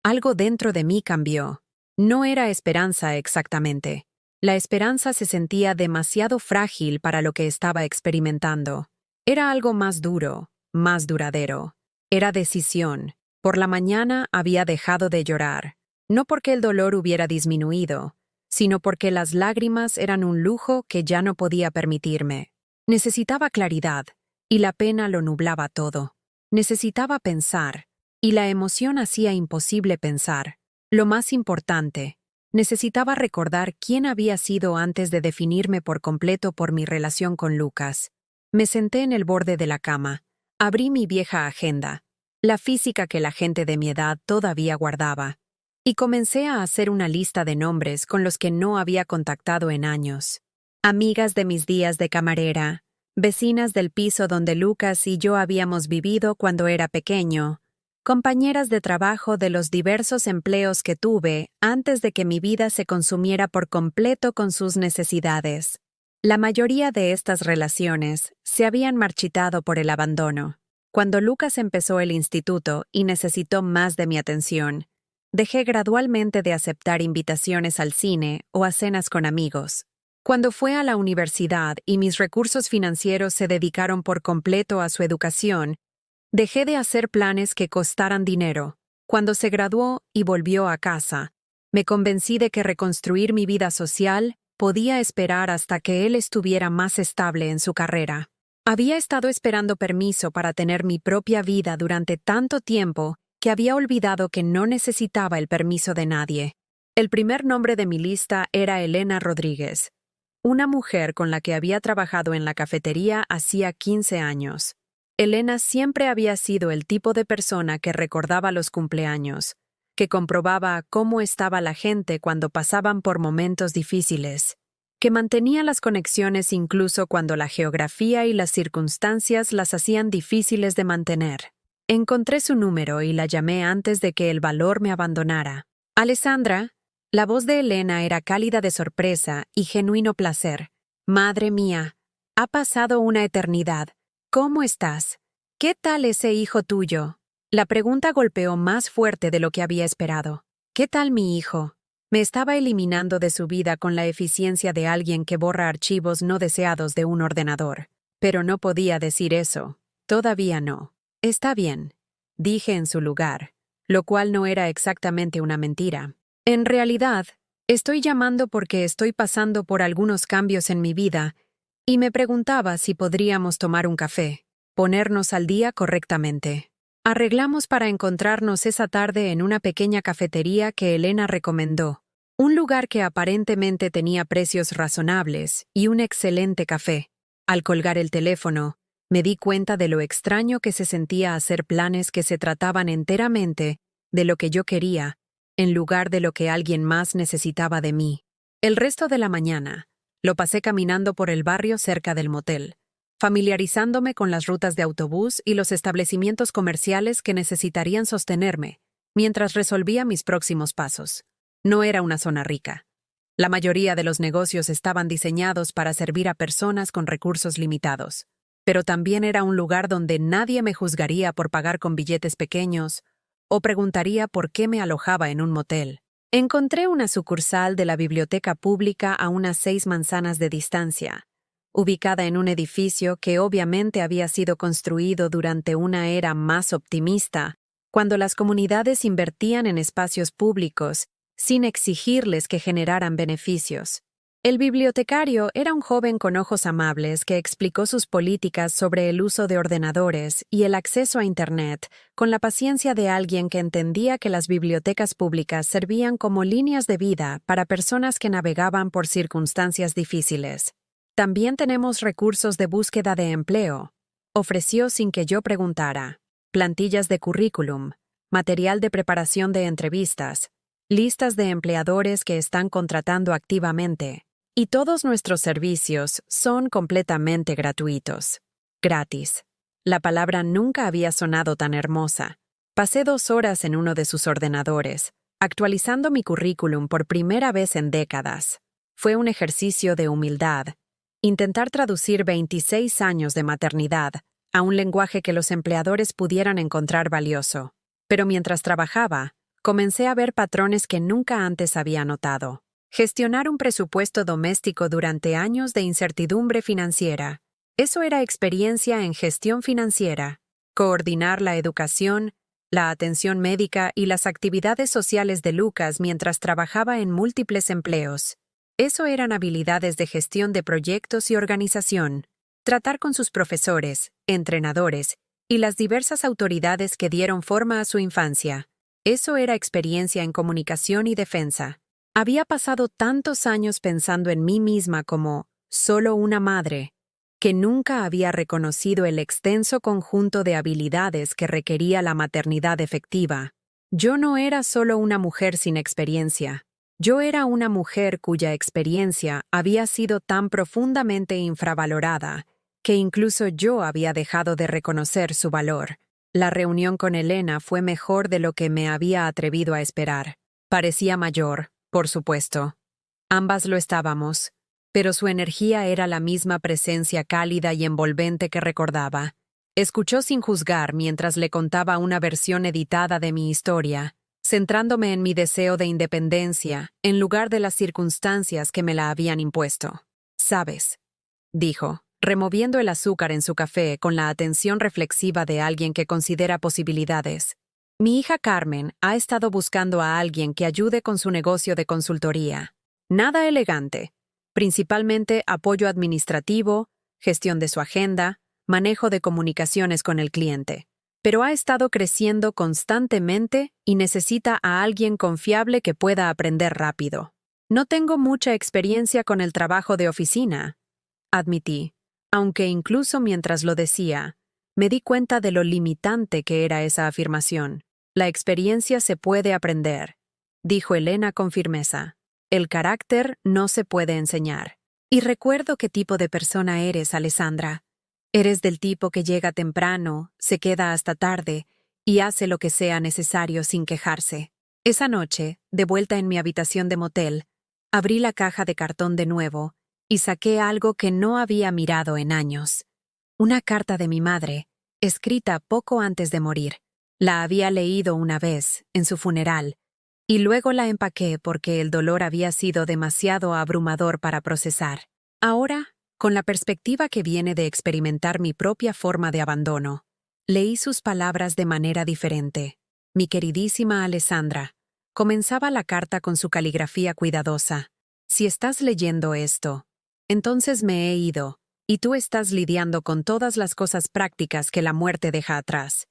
algo dentro de mí cambió. No era esperanza exactamente. La esperanza se sentía demasiado frágil para lo que estaba experimentando. Era algo más duro, más duradero. Era decisión. Por la mañana había dejado de llorar. No porque el dolor hubiera disminuido, sino porque las lágrimas eran un lujo que ya no podía permitirme. Necesitaba claridad, y la pena lo nublaba todo. Necesitaba pensar, y la emoción hacía imposible pensar. Lo más importante, necesitaba recordar quién había sido antes de definirme por completo por mi relación con Lucas. Me senté en el borde de la cama, abrí mi vieja agenda, la física que la gente de mi edad todavía guardaba, y comencé a hacer una lista de nombres con los que no había contactado en años. Amigas de mis días de camarera, vecinas del piso donde Lucas y yo habíamos vivido cuando era pequeño, compañeras de trabajo de los diversos empleos que tuve antes de que mi vida se consumiera por completo con sus necesidades. La mayoría de estas relaciones se habían marchitado por el abandono. Cuando Lucas empezó el instituto y necesitó más de mi atención, dejé gradualmente de aceptar invitaciones al cine o a cenas con amigos. Cuando fue a la universidad y mis recursos financieros se dedicaron por completo a su educación, dejé de hacer planes que costaran dinero. Cuando se graduó y volvió a casa, me convencí de que reconstruir mi vida social podía esperar hasta que él estuviera más estable en su carrera. Había estado esperando permiso para tener mi propia vida durante tanto tiempo que había olvidado que no necesitaba el permiso de nadie. El primer nombre de mi lista era Elena Rodríguez, una mujer con la que había trabajado en la cafetería hacía 15 años. Elena siempre había sido el tipo de persona que recordaba los cumpleaños, que comprobaba cómo estaba la gente cuando pasaban por momentos difíciles, que mantenía las conexiones incluso cuando la geografía y las circunstancias las hacían difíciles de mantener. Encontré su número y la llamé antes de que el valor me abandonara. Alessandra, la voz de Elena era cálida de sorpresa y genuino placer. Madre mía, ha pasado una eternidad. ¿Cómo estás? ¿Qué tal ese hijo tuyo? La pregunta golpeó más fuerte de lo que había esperado. ¿Qué tal mi hijo? Me estaba eliminando de su vida con la eficiencia de alguien que borra archivos no deseados de un ordenador. Pero no podía decir eso. Todavía no. Está bien, dije en su lugar, lo cual no era exactamente una mentira. En realidad, estoy llamando porque estoy pasando por algunos cambios en mi vida y me preguntaba si podríamos tomar un café, ponernos al día correctamente. Arreglamos para encontrarnos esa tarde en una pequeña cafetería que Elena recomendó, un lugar que aparentemente tenía precios razonables y un excelente café. Al colgar el teléfono, me di cuenta de lo extraño que se sentía hacer planes que se trataban enteramente de lo que yo quería, en lugar de lo que alguien más necesitaba de mí. El resto de la mañana lo pasé caminando por el barrio cerca del motel, familiarizándome con las rutas de autobús y los establecimientos comerciales que necesitarían sostenerme mientras resolvía mis próximos pasos. No era una zona rica. La mayoría de los negocios estaban diseñados para servir a personas con recursos limitados, pero también era un lugar donde nadie me juzgaría por pagar con billetes pequeños o preguntaría por qué me alojaba en un motel. Encontré una sucursal de la biblioteca pública a unas 6 manzanas de distancia, ubicada en un edificio que obviamente había sido construido durante una era más optimista, cuando las comunidades invertían en espacios públicos sin exigirles que generaran beneficios. El bibliotecario era un joven con ojos amables que explicó sus políticas sobre el uso de ordenadores y el acceso a Internet con la paciencia de alguien que entendía que las bibliotecas públicas servían como líneas de vida para personas que navegaban por circunstancias difíciles. También tenemos recursos de búsqueda de empleo, ofreció sin que yo preguntara. Plantillas de currículum, material de preparación de entrevistas, listas de empleadores que están contratando activamente. Y todos nuestros servicios son completamente gratuitos. Gratis. La palabra nunca había sonado tan hermosa. Pasé 2 horas en uno de sus ordenadores, actualizando mi currículum por primera vez en décadas. Fue un ejercicio de humildad. Intentar traducir 26 años de maternidad a un lenguaje que los empleadores pudieran encontrar valioso. Pero mientras trabajaba, comencé a ver patrones que nunca antes había notado. Gestionar un presupuesto doméstico durante años de incertidumbre financiera. Eso era experiencia en gestión financiera. Coordinar la educación, la atención médica y las actividades sociales de Lucas mientras trabajaba en múltiples empleos. Eso eran habilidades de gestión de proyectos y organización. Tratar con sus profesores, entrenadores y las diversas autoridades que dieron forma a su infancia. Eso era experiencia en comunicación y defensa. Había pasado tantos años pensando en mí misma como solo una madre, que nunca había reconocido el extenso conjunto de habilidades que requería la maternidad efectiva. Yo no era solo una mujer sin experiencia. Yo era una mujer cuya experiencia había sido tan profundamente infravalorada que incluso yo había dejado de reconocer su valor. La reunión con Elena fue mejor de lo que me había atrevido a esperar. Parecía mayor, por supuesto. Ambas lo estábamos, pero su energía era la misma presencia cálida y envolvente que recordaba. Escuchó sin juzgar mientras le contaba una versión editada de mi historia, centrándome en mi deseo de independencia en lugar de las circunstancias que me la habían impuesto. «¿Sabes?», dijo, removiendo el azúcar en su café con la atención reflexiva de alguien que considera posibilidades. Mi hija Carmen ha estado buscando a alguien que ayude con su negocio de consultoría. Nada elegante, principalmente apoyo administrativo, gestión de su agenda, manejo de comunicaciones con el cliente. Pero ha estado creciendo constantemente y necesita a alguien confiable que pueda aprender rápido. No tengo mucha experiencia con el trabajo de oficina, admití, aunque incluso mientras lo decía, me di cuenta de lo limitante que era esa afirmación. La experiencia se puede aprender, dijo Elena con firmeza. El carácter no se puede enseñar. Y recuerdo qué tipo de persona eres, Alessandra. Eres del tipo que llega temprano, se queda hasta tarde y hace lo que sea necesario sin quejarse. Esa noche, de vuelta en mi habitación de motel, abrí la caja de cartón de nuevo y saqué algo que no había mirado en años. Una carta de mi madre, escrita poco antes de morir. La había leído una vez, en su funeral, y luego la empaqué porque el dolor había sido demasiado abrumador para procesar. Ahora, con la perspectiva que viene de experimentar mi propia forma de abandono, leí sus palabras de manera diferente. Mi queridísima Alessandra, comenzaba la carta con su caligrafía cuidadosa. Si estás leyendo esto, entonces me he ido, y tú estás lidiando con todas las cosas prácticas que la muerte deja atrás.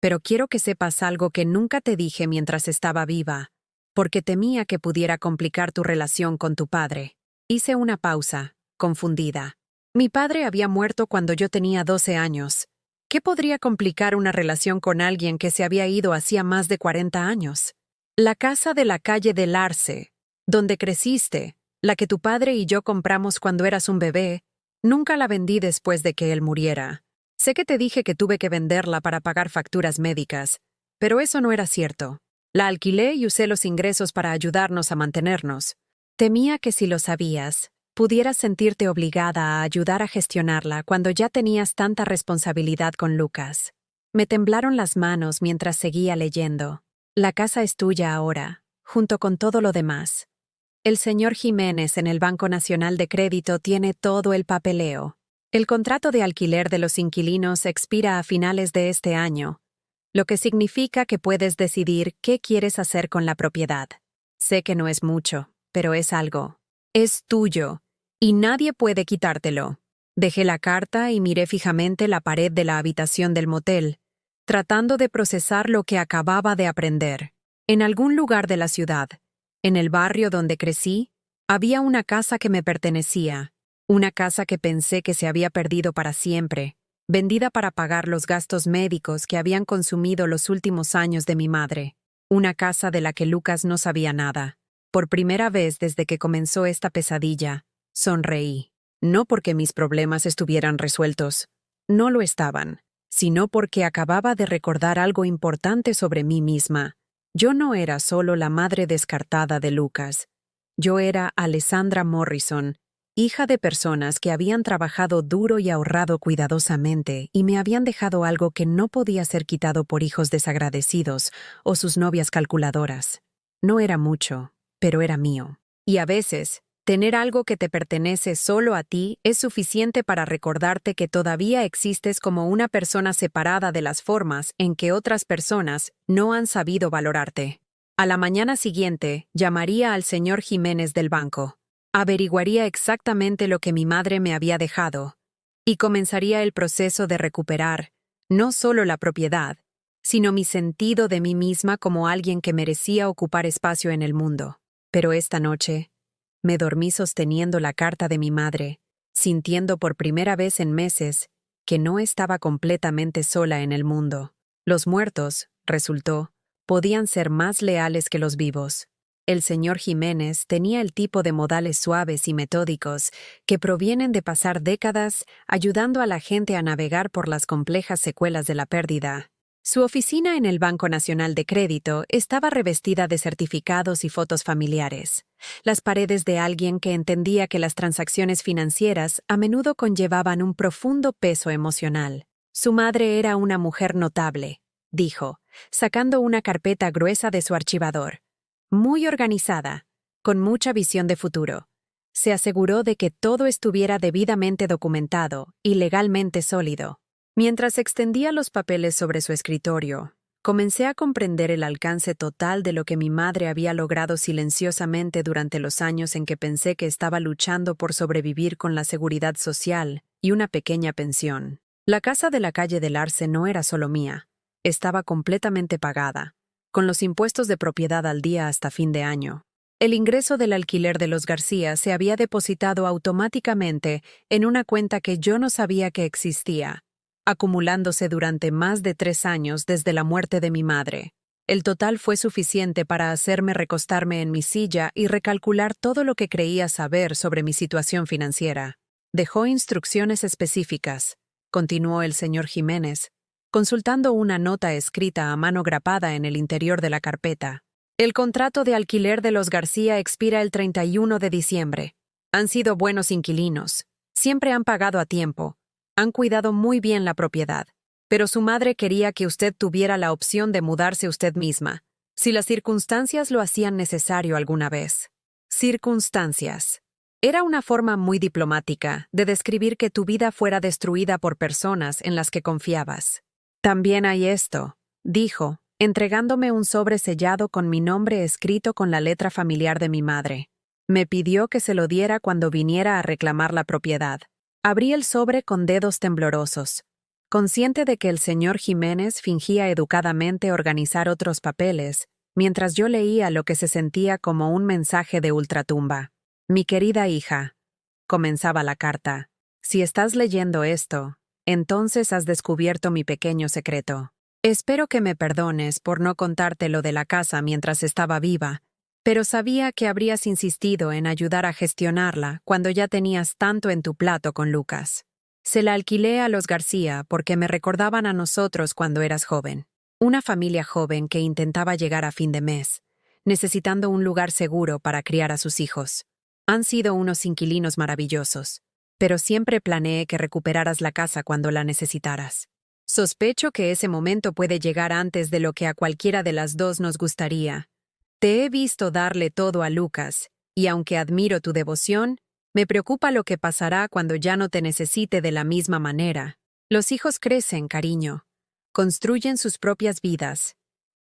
Pero quiero que sepas algo que nunca te dije mientras estaba viva, porque temía que pudiera complicar tu relación con tu padre. Hice una pausa, confundida. Mi padre había muerto cuando yo tenía 12 años. ¿Qué podría complicar una relación con alguien que se había ido hacía más de 40 años? La casa de la calle del Arce, donde creciste, La que tu padre y yo compramos cuando eras un bebé, nunca la vendí después de que él muriera. Sé que te dije que tuve que venderla para pagar facturas médicas, pero eso no era cierto. La alquilé y usé los ingresos para ayudarnos a mantenernos. Temía que si lo sabías, pudieras sentirte obligada a ayudar a gestionarla cuando ya tenías tanta responsabilidad con Lucas. Me temblaron las manos mientras seguía leyendo. La casa es tuya ahora, junto con todo lo demás. El señor Jiménez en el Banco Nacional de Crédito tiene todo el papeleo. El contrato de alquiler de los inquilinos expira a finales de este año, lo que significa que puedes decidir qué quieres hacer con la propiedad. Sé que no es mucho, pero es algo. Es tuyo, y nadie puede quitártelo. Dejé la carta y miré fijamente la pared de la habitación del motel, tratando de procesar lo que acababa de aprender. En algún lugar de la ciudad, en el barrio donde crecí, había una casa que me pertenecía, una casa que pensé que se había perdido para siempre, vendida para pagar los gastos médicos que habían consumido los últimos años de mi madre, una casa de la que Lucas no sabía nada. Por primera vez desde que comenzó esta pesadilla, sonreí. No porque mis problemas estuvieran resueltos, no lo estaban, sino porque acababa de recordar algo importante sobre mí misma. Yo no era solo la madre descartada de Lucas. Yo era Alessandra Morrison, hija de personas que habían trabajado duro y ahorrado cuidadosamente y me habían dejado algo que no podía ser quitado por hijos desagradecidos o sus novias calculadoras. No era mucho, pero era mío. Y a veces, tener algo que te pertenece solo a ti es suficiente para recordarte que todavía existes como una persona separada de las formas en que otras personas no han sabido valorarte. A la mañana siguiente, llamaría al señor Jiménez del banco. Averiguaría exactamente lo que mi madre me había dejado, y comenzaría el proceso de recuperar, no solo la propiedad, sino mi sentido de mí misma como alguien que merecía ocupar espacio en el mundo. Pero esta noche, me dormí sosteniendo la carta de mi madre, sintiendo por primera vez en meses que no estaba completamente sola en el mundo. Los muertos, resultó, podían ser más leales que los vivos. El señor Jiménez tenía el tipo de modales suaves y metódicos que provienen de pasar décadas ayudando a la gente a navegar por las complejas secuelas de la pérdida. Su oficina en el Banco Nacional de Crédito estaba revestida de certificados y fotos familiares, las paredes de alguien que entendía que las transacciones financieras a menudo conllevaban un profundo peso emocional. Su madre era una mujer notable, dijo, sacando una carpeta gruesa de su archivador. Muy organizada, con mucha visión de futuro. Se aseguró de que todo estuviera debidamente documentado y legalmente sólido. Mientras extendía los papeles sobre su escritorio, comencé a comprender el alcance total de lo que mi madre había logrado silenciosamente durante los años en que pensé que estaba luchando por sobrevivir con la seguridad social y una pequeña pensión. La casa de la calle del Arce no era solo mía, estaba completamente pagada, con los impuestos de propiedad al día hasta fin de año. El ingreso del alquiler de los García se había depositado automáticamente en una cuenta que yo no sabía que existía, acumulándose durante más de 3 años desde la muerte de mi madre. El total fue suficiente para hacerme recostarme en mi silla y recalcular todo lo que creía saber sobre mi situación financiera. Dejó instrucciones específicas, continuó el señor Jiménez, consultando una nota escrita a mano grapada en el interior de la carpeta. El contrato de alquiler de los García expira el 31 de diciembre. Han sido buenos inquilinos. Siempre han pagado a tiempo. Han cuidado muy bien la propiedad. Pero su madre quería que usted tuviera la opción de mudarse usted misma, si las circunstancias lo hacían necesario alguna vez. Circunstancias. Era una forma muy diplomática de describir que tu vida fuera destruida por personas en las que confiabas. También hay esto, dijo, entregándome un sobre sellado con mi nombre escrito con la letra familiar de mi madre. Me pidió que se lo diera cuando viniera a reclamar la propiedad. Abrí el sobre con dedos temblorosos, consciente de que el señor Jiménez fingía educadamente organizar otros papeles, mientras yo leía lo que se sentía como un mensaje de ultratumba. Mi querida hija, comenzaba la carta, si estás leyendo esto, entonces has descubierto mi pequeño secreto. Espero que me perdones por no contarte lo de la casa mientras estaba viva, pero sabía que habrías insistido en ayudar a gestionarla cuando ya tenías tanto en tu plato con Lucas. Se la alquilé a los García porque me recordaban a nosotros cuando eras joven. Una familia joven que intentaba llegar a fin de mes, necesitando un lugar seguro para criar a sus hijos. Han sido unos inquilinos maravillosos, pero siempre planeé que recuperaras la casa cuando la necesitaras. Sospecho que ese momento puede llegar antes de lo que a cualquiera de las dos nos gustaría. Te he visto darle todo a Lucas, y aunque admiro tu devoción, me preocupa lo que pasará cuando ya no te necesite de la misma manera. Los hijos crecen, cariño. Construyen sus propias vidas.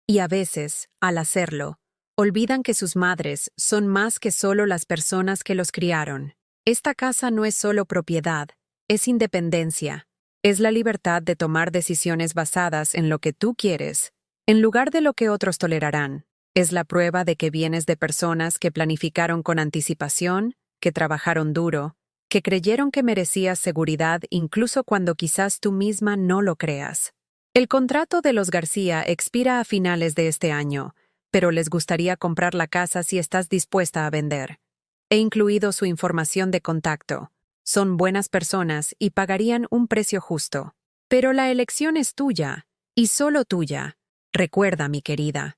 Y a veces, al hacerlo, olvidan que sus madres son más que solo las personas que los criaron. Esta casa no es solo propiedad, es independencia. Es la libertad de tomar decisiones basadas en lo que tú quieres, en lugar de lo que otros tolerarán. Es la prueba de que vienes de personas que planificaron con anticipación, que trabajaron duro, que creyeron que merecías seguridad incluso cuando quizás tú misma no lo creas. El contrato de los García expira a finales de este año, pero les gustaría comprar la casa si estás dispuesta a vender. He incluido su información de contacto. Son buenas personas y pagarían un precio justo. Pero la elección es tuya, y solo tuya. Recuerda, mi querida.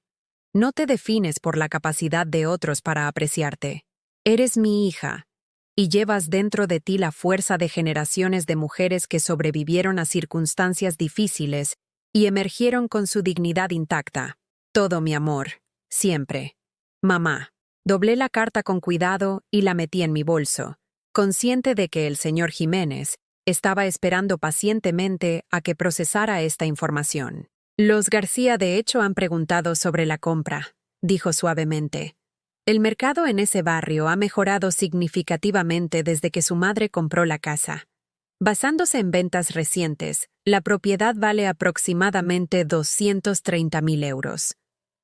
No te defines por la capacidad de otros para apreciarte. Eres mi hija, y llevas dentro de ti la fuerza de generaciones de mujeres que sobrevivieron a circunstancias difíciles y emergieron con su dignidad intacta. Todo mi amor, siempre. Mamá. Doblé la carta con cuidado y la metí en mi bolso, consciente de que el señor Jiménez estaba esperando pacientemente a que procesara esta información. Los García de hecho han preguntado sobre la compra, dijo suavemente. El mercado en ese barrio ha mejorado significativamente desde que su madre compró la casa. Basándose en ventas recientes, la propiedad vale aproximadamente 230.000 euros.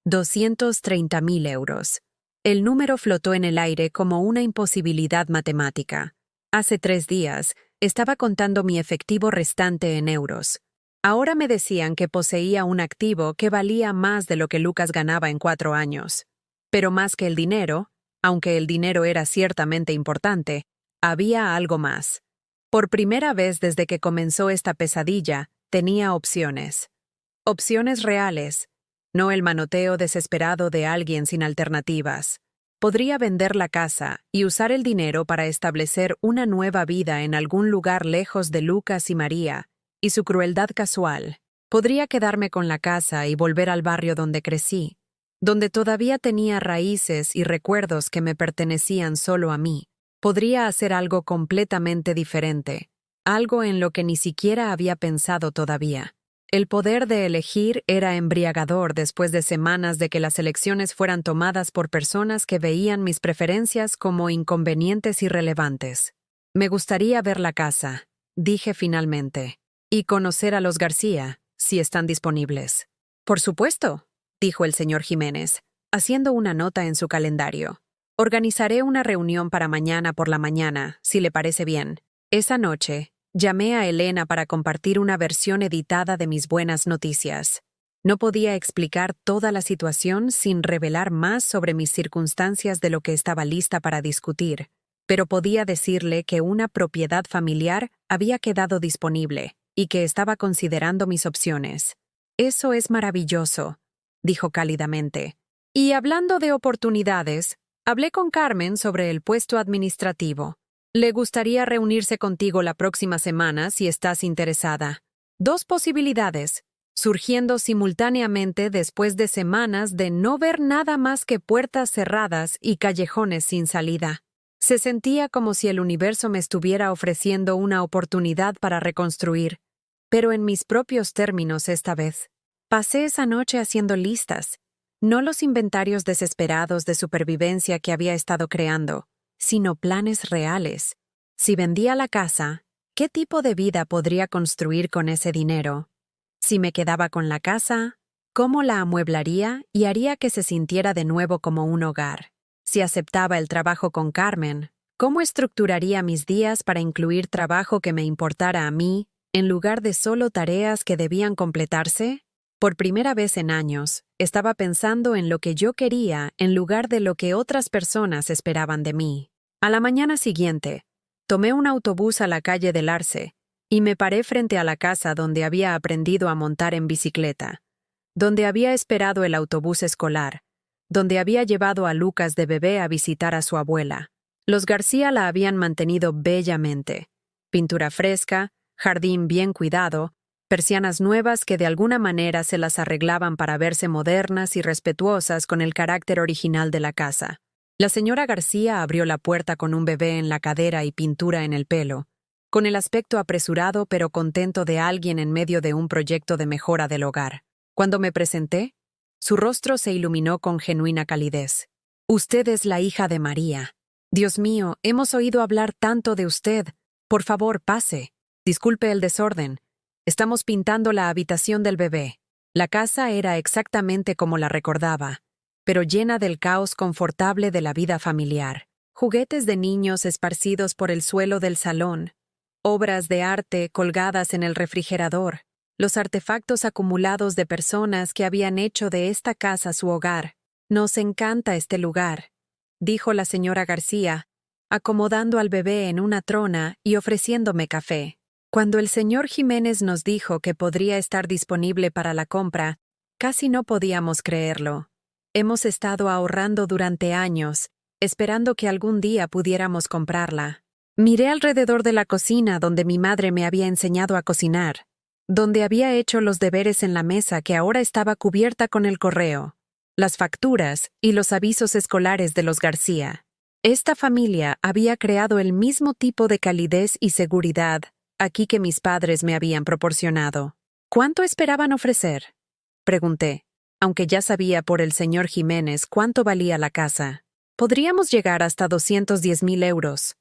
230.000 euros. El número flotó en el aire como una imposibilidad matemática. Hace 3 días, estaba contando mi efectivo restante en euros. Ahora me decían que poseía un activo que valía más de lo que Lucas ganaba en 4 años. Pero más que el dinero, aunque el dinero era ciertamente importante, había algo más. Por primera vez desde que comenzó esta pesadilla, tenía opciones. Opciones reales, no el manoteo desesperado de alguien sin alternativas. Podría vender la casa y usar el dinero para establecer una nueva vida en algún lugar lejos de Lucas y María, y su crueldad casual. Podría quedarme con la casa y volver al barrio donde crecí, donde todavía tenía raíces y recuerdos que me pertenecían solo a mí. Podría hacer algo completamente diferente, algo en lo que ni siquiera había pensado todavía. El poder de elegir era embriagador después de semanas de que las elecciones fueran tomadas por personas que veían mis preferencias como inconvenientes irrelevantes. Me gustaría ver la casa, dije finalmente. Y conocer a los García, si están disponibles. Por supuesto, dijo el señor Jiménez, haciendo una nota en su calendario. Organizaré una reunión para mañana por la mañana, si le parece bien. Esa noche, llamé a Elena para compartir una versión editada de mis buenas noticias. No podía explicar toda la situación sin revelar más sobre mis circunstancias de lo que estaba lista para discutir, pero podía decirle que una propiedad familiar había quedado disponible y que estaba considerando mis opciones. Eso es maravilloso, dijo cálidamente. Y hablando de oportunidades, hablé con Carmen sobre el puesto administrativo. Le gustaría reunirse contigo la próxima semana si estás interesada. 2 posibilidades, surgiendo simultáneamente después de semanas de no ver nada más que puertas cerradas y callejones sin salida. Se sentía como si el universo me estuviera ofreciendo una oportunidad para reconstruir, pero en mis propios términos esta vez. Pasé esa noche haciendo listas, no los inventarios desesperados de supervivencia que había estado creando, sino planes reales. Si vendía la casa, ¿qué tipo de vida podría construir con ese dinero? Si me quedaba con la casa, ¿cómo la amueblaría y haría que se sintiera de nuevo como un hogar? Si aceptaba el trabajo con Carmen, ¿cómo estructuraría mis días para incluir trabajo que me importara a mí, en lugar de solo tareas que debían completarse? Por primera vez en años, estaba pensando en lo que yo quería en lugar de lo que otras personas esperaban de mí. A la mañana siguiente, tomé un autobús a la calle del Arce y me paré frente a la casa donde había aprendido a montar en bicicleta, donde había esperado el autobús escolar, donde había llevado a Lucas de bebé a visitar a su abuela. Los García la habían mantenido bellamente. Pintura fresca, jardín bien cuidado, persianas nuevas que de alguna manera se las arreglaban para verse modernas y respetuosas con el carácter original de la casa. La señora García abrió la puerta con un bebé en la cadera y pintura en el pelo, con el aspecto apresurado pero contento de alguien en medio de un proyecto de mejora del hogar. Cuando me presenté, su rostro se iluminó con genuina calidez. «Usted es la hija de María. Dios mío, hemos oído hablar tanto de usted. Por favor, pase. Disculpe el desorden. Estamos pintando la habitación del bebé». La casa era exactamente como la recordaba, pero llena del caos confortable de la vida familiar. Juguetes de niños esparcidos por el suelo del salón, obras de arte colgadas en el refrigerador, los artefactos acumulados de personas que habían hecho de esta casa su hogar. «Nos encanta este lugar», dijo la señora García, acomodando al bebé en una trona y ofreciéndome café. Cuando el señor Jiménez nos dijo que podría estar disponible para la compra, casi no podíamos creerlo. Hemos estado ahorrando durante años, esperando que algún día pudiéramos comprarla. Miré alrededor de la cocina donde mi madre me había enseñado a cocinar, donde había hecho los deberes en la mesa que ahora estaba cubierta con el correo, las facturas y los avisos escolares de los García. Esta familia había creado el mismo tipo de calidez y seguridad aquí que mis padres me habían proporcionado. «¿Cuánto esperaban ofrecer?», pregunté, aunque ya sabía por el señor Jiménez cuánto valía la casa. «Podríamos llegar hasta 210.000 euros»,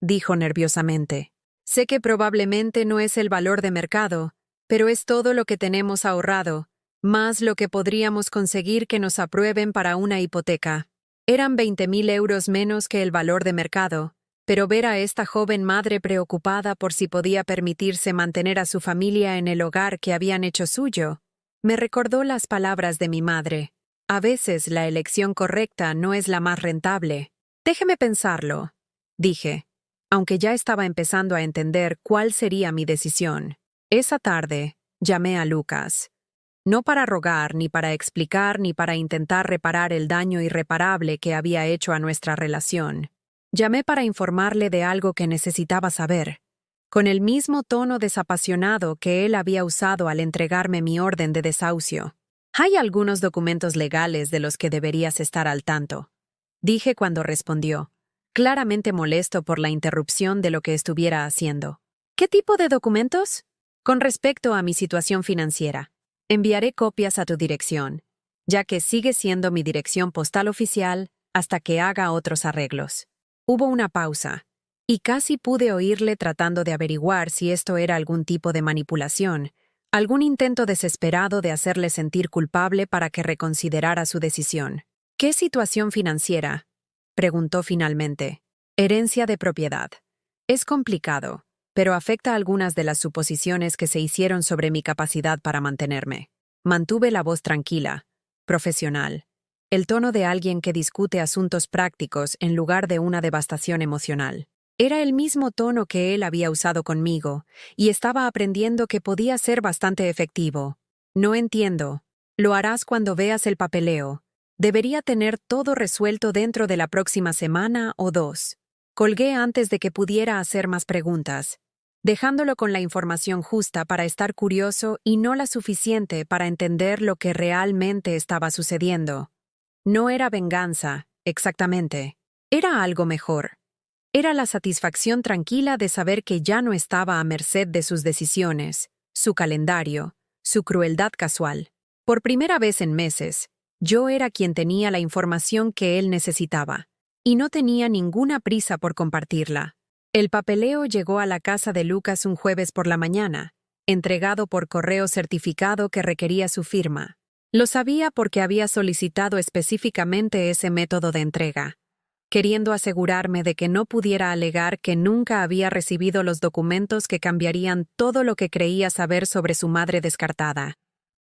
dijo nerviosamente. «Sé que probablemente no es el valor de mercado, pero es todo lo que tenemos ahorrado, más lo que podríamos conseguir que nos aprueben para una hipoteca». Eran 20.000 euros menos que el valor de mercado, pero ver a esta joven madre preocupada por si podía permitirse mantener a su familia en el hogar que habían hecho suyo, me recordó las palabras de mi madre. A veces la elección correcta no es la más rentable. «Déjeme pensarlo», dije, aunque ya estaba empezando a entender cuál sería mi decisión. Esa tarde, llamé a Lucas. No para rogar, ni para explicar, ni para intentar reparar el daño irreparable que había hecho a nuestra relación. Llamé para informarle de algo que necesitaba saber, con el mismo tono desapasionado que él había usado al entregarme mi orden de desahucio. «Hay algunos documentos legales de los que deberías estar al tanto», dije cuando respondió, claramente molesto por la interrupción de lo que estuviera haciendo. «¿Qué tipo de documentos?» «Con respecto a mi situación financiera. Enviaré copias a tu dirección, ya que sigue siendo mi dirección postal oficial hasta que haga otros arreglos». Hubo una pausa, y casi pude oírle tratando de averiguar si esto era algún tipo de manipulación, algún intento desesperado de hacerle sentir culpable para que reconsiderara su decisión. «¿Qué situación financiera?», preguntó finalmente. «Herencia de propiedad. Es complicado, pero afecta algunas de las suposiciones que se hicieron sobre mi capacidad para mantenerme». Mantuve la voz tranquila, profesional, el tono de alguien que discute asuntos prácticos en lugar de una devastación emocional. Era el mismo tono que él había usado conmigo, y estaba aprendiendo que podía ser bastante efectivo. «No entiendo. Lo harás cuando veas el papeleo. Debería tener todo resuelto dentro de la próxima semana o 2». Colgué antes de que pudiera hacer más preguntas, dejándolo con la información justa para estar curioso y no la suficiente para entender lo que realmente estaba sucediendo. No era venganza, exactamente. Era algo mejor. Era la satisfacción tranquila de saber que ya no estaba a merced de sus decisiones, su calendario, su crueldad casual. Por primera vez en meses, yo era quien tenía la información que él necesitaba, y no tenía ninguna prisa por compartirla. El papeleo llegó a la casa de Lucas un jueves por la mañana, entregado por correo certificado que requería su firma. Lo sabía porque había solicitado específicamente ese método de entrega, queriendo asegurarme de que no pudiera alegar que nunca había recibido los documentos que cambiarían todo lo que creía saber sobre su madre descartada.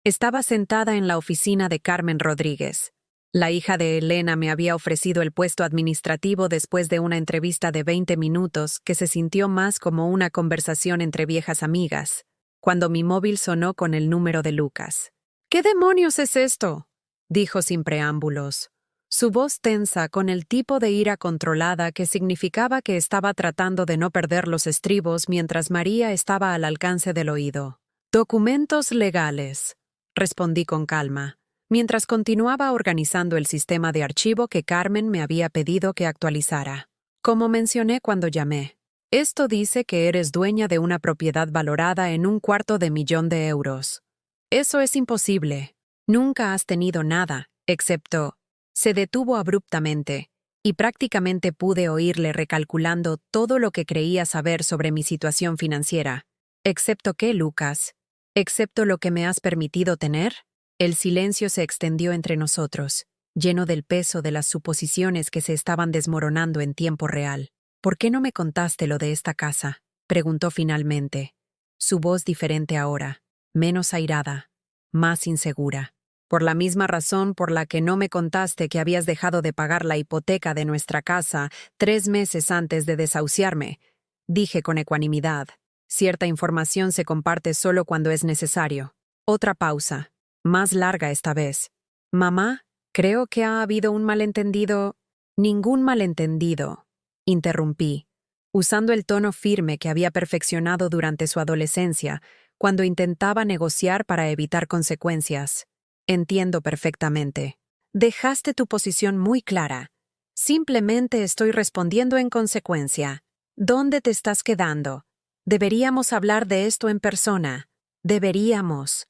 Estaba sentada en la oficina de Carmen Rodríguez. La hija de Elena me había ofrecido el puesto administrativo después de una entrevista de 20 minutos que se sintió más como una conversación entre viejas amigas, cuando mi móvil sonó con el número de Lucas. «¿Qué demonios es esto?», dijo sin preámbulos. Su voz tensa con el tipo de ira controlada que significaba que estaba tratando de no perder los estribos mientras María estaba al alcance del oído. «Documentos legales», respondí con calma, mientras continuaba organizando el sistema de archivo que Carmen me había pedido que actualizara. Como mencioné cuando llamé, esto dice que eres dueña de una propiedad valorada en $250,000. Eso es imposible. Nunca has tenido nada, excepto... Se detuvo abruptamente, y prácticamente pude oírle recalculando todo lo que creía saber sobre mi situación financiera. ¿Excepto qué, Lucas? ¿Excepto lo que me has permitido tener? El silencio se extendió entre nosotros, lleno del peso de las suposiciones que se estaban desmoronando en tiempo real. «¿Por qué no me contaste lo de esta casa?», preguntó finalmente. Su voz diferente ahora, menos airada, más insegura. «Por la misma razón por la que no me contaste que habías dejado de pagar la hipoteca de nuestra casa 3 meses antes de desahuciarme», dije con ecuanimidad. «Cierta información se comparte solo cuando es necesario». Otra pausa, más larga esta vez. «Mamá, creo que ha habido un malentendido». «Ningún malentendido», interrumpí, usando el tono firme que había perfeccionado durante su adolescencia, cuando intentaba negociar para evitar consecuencias. «Entiendo perfectamente. Dejaste tu posición muy clara. Simplemente estoy respondiendo en consecuencia. ¿Dónde te estás quedando? Deberíamos hablar de esto en persona. Deberíamos.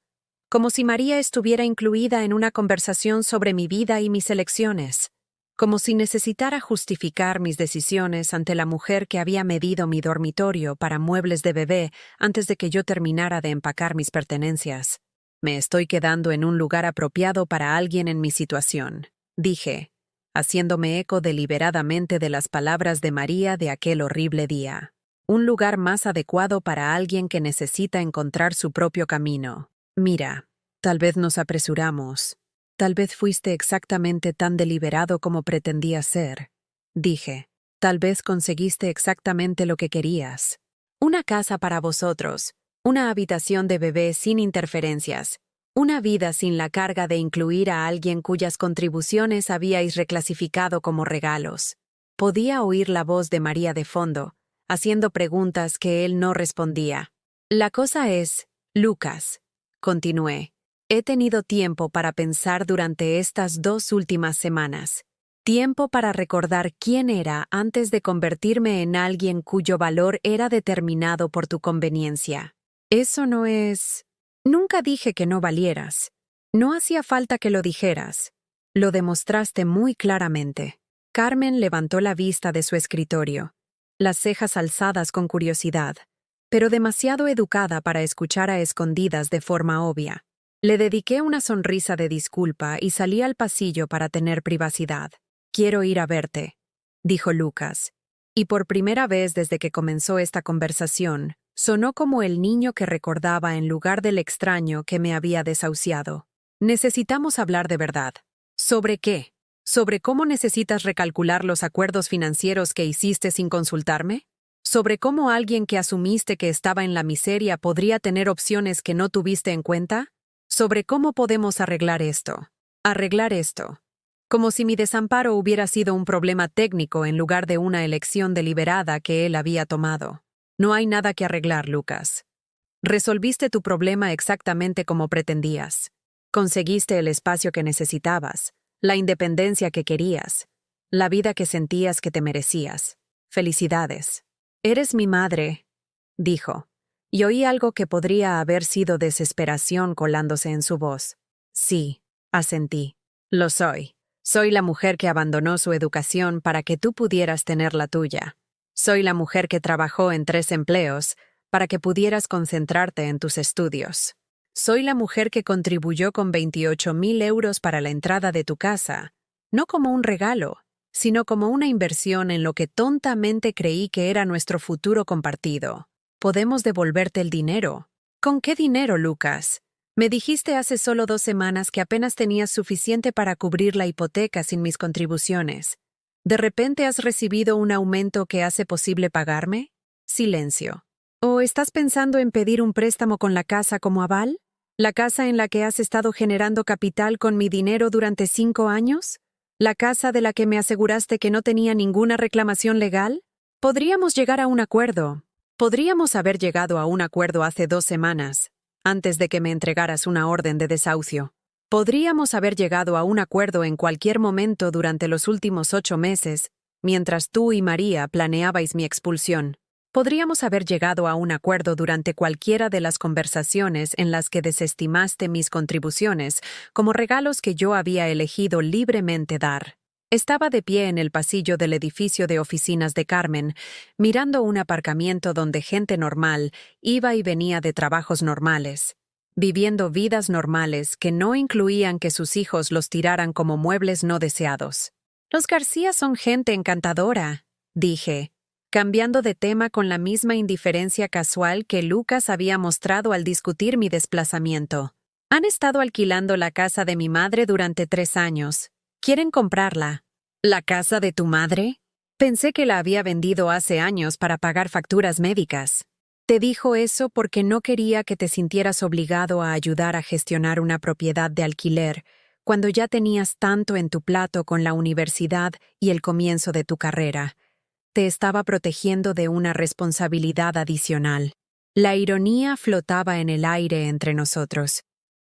Como si María estuviera incluida en una conversación sobre mi vida y mis elecciones. Como si necesitara justificar mis decisiones ante la mujer que había medido mi dormitorio para muebles de bebé antes de que yo terminara de empacar mis pertenencias. Me estoy quedando en un lugar apropiado para alguien en mi situación», dije, haciéndome eco deliberadamente de las palabras de María de aquel horrible día. «Un lugar más adecuado para alguien que necesita encontrar su propio camino. Mira, tal vez nos apresuramos. Tal vez fuiste exactamente tan deliberado como pretendías ser», dije. «Tal vez conseguiste exactamente lo que querías. Una casa para vosotros. Una habitación de bebé sin interferencias. Una vida sin la carga de incluir a alguien cuyas contribuciones habíais reclasificado como regalos». Podía oír la voz de María de fondo, haciendo preguntas que él no respondía. «La cosa es, Lucas», continué, «he tenido tiempo para pensar durante estas 2 últimas semanas. Tiempo para recordar quién era antes de convertirme en alguien cuyo valor era determinado por tu conveniencia. Eso no es... Nunca dije que no valieras. No hacía falta que lo dijeras. Lo demostraste muy claramente». Carmen levantó la vista de su escritorio, las cejas alzadas con curiosidad, pero demasiado educada para escuchar a escondidas de forma obvia. Le dediqué una sonrisa de disculpa y salí al pasillo para tener privacidad. «Quiero ir a verte», dijo Lucas, y por primera vez desde que comenzó esta conversación, sonó como el niño que recordaba en lugar del extraño que me había desahuciado. «Necesitamos hablar de verdad». «¿Sobre qué? ¿Sobre cómo necesitas recalcular los acuerdos financieros que hiciste sin consultarme? ¿Sobre cómo alguien que asumiste que estaba en la miseria podría tener opciones que no tuviste en cuenta? ¿Sobre cómo podemos arreglar esto? Arreglar esto. Como si mi desamparo hubiera sido un problema técnico en lugar de una elección deliberada que él había tomado. No hay nada que arreglar, Lucas. Resolviste tu problema exactamente como pretendías. Conseguiste el espacio que necesitabas, la independencia que querías, la vida que sentías que te merecías. Felicidades. «Eres mi madre», dijo, y oí algo que podría haber sido desesperación colándose en su voz. «Sí», asentí. «Lo soy. Soy la mujer que abandonó su educación para que tú pudieras tener la tuya. Soy la mujer que trabajó en 3 empleos para que pudieras concentrarte en tus estudios. Soy la mujer que contribuyó con 28,000 euros para la entrada de tu casa, no como un regalo, sino como una inversión en lo que tontamente creí que era nuestro futuro compartido. Podemos devolverte el dinero». «¿Con qué dinero, Lucas?». Me dijiste hace solo 2 semanas que apenas tenías suficiente para cubrir la hipoteca sin mis contribuciones. ¿De repente has recibido un aumento que hace posible pagarme? Silencio. ¿O estás pensando en pedir un préstamo con la casa como aval? ¿La casa en la que has estado generando capital con mi dinero durante 5 años? ¿La casa de la que me aseguraste que no tenía ninguna reclamación legal? Podríamos llegar a un acuerdo. Podríamos haber llegado a un acuerdo hace 2 semanas, antes de que me entregaras una orden de desahucio. Podríamos haber llegado a un acuerdo en cualquier momento durante los últimos 8 meses, mientras tú y María planeabais mi expulsión. Podríamos haber llegado a un acuerdo durante cualquiera de las conversaciones en las que desestimaste mis contribuciones como regalos que yo había elegido libremente dar. Estaba de pie en el pasillo del edificio de oficinas de Carmen, mirando un aparcamiento donde gente normal iba y venía de trabajos normales, viviendo vidas normales que no incluían que sus hijos los tiraran como muebles no deseados. Los García son gente encantadora, dije, cambiando de tema con la misma indiferencia casual que Lucas había mostrado al discutir mi desplazamiento. Han estado alquilando la casa de mi madre durante 3 años. Quieren comprarla. ¿La casa de tu madre? Pensé que la había vendido hace años para pagar facturas médicas. Te dijo eso porque no quería que te sintieras obligado a ayudar a gestionar una propiedad de alquiler cuando ya tenías tanto en tu plato con la universidad y el comienzo de tu carrera. Te estaba protegiendo de una responsabilidad adicional. La ironía flotaba en el aire entre nosotros.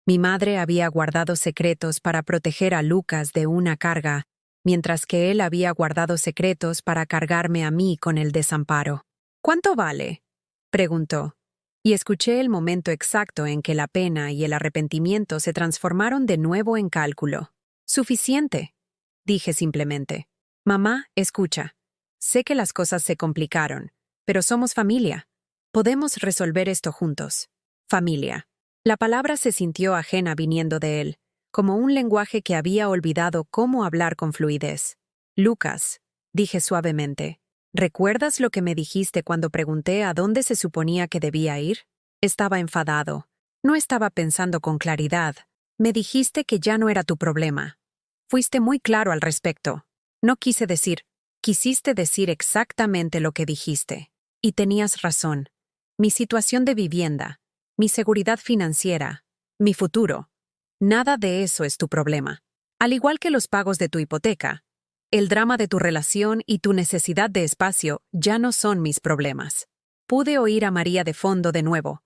Mi madre había guardado secretos para proteger a Lucas de una carga, mientras que él había guardado secretos para cargarme a mí con el desamparo. ¿Cuánto vale?, preguntó, y escuché el momento exacto en que la pena y el arrepentimiento se transformaron de nuevo en cálculo. Suficiente, dije simplemente. Mamá, escucha. Sé que las cosas se complicaron, pero somos familia. Podemos resolver esto juntos. Familia. La palabra se sintió ajena viniendo de él, como un lenguaje que había olvidado cómo hablar con fluidez. Lucas, dije suavemente, ¿recuerdas lo que me dijiste cuando pregunté a dónde se suponía que debía ir? Estaba enfadado. No estaba pensando con claridad. Me dijiste que ya no era tu problema. Fuiste muy claro al respecto. No quisiste decir exactamente lo que dijiste. Y tenías razón. Mi situación de vivienda, mi seguridad financiera, mi futuro. Nada de eso es tu problema. Al igual que los pagos de tu hipoteca, el drama de tu relación y tu necesidad de espacio ya no son mis problemas. Pude oír a María de fondo de nuevo.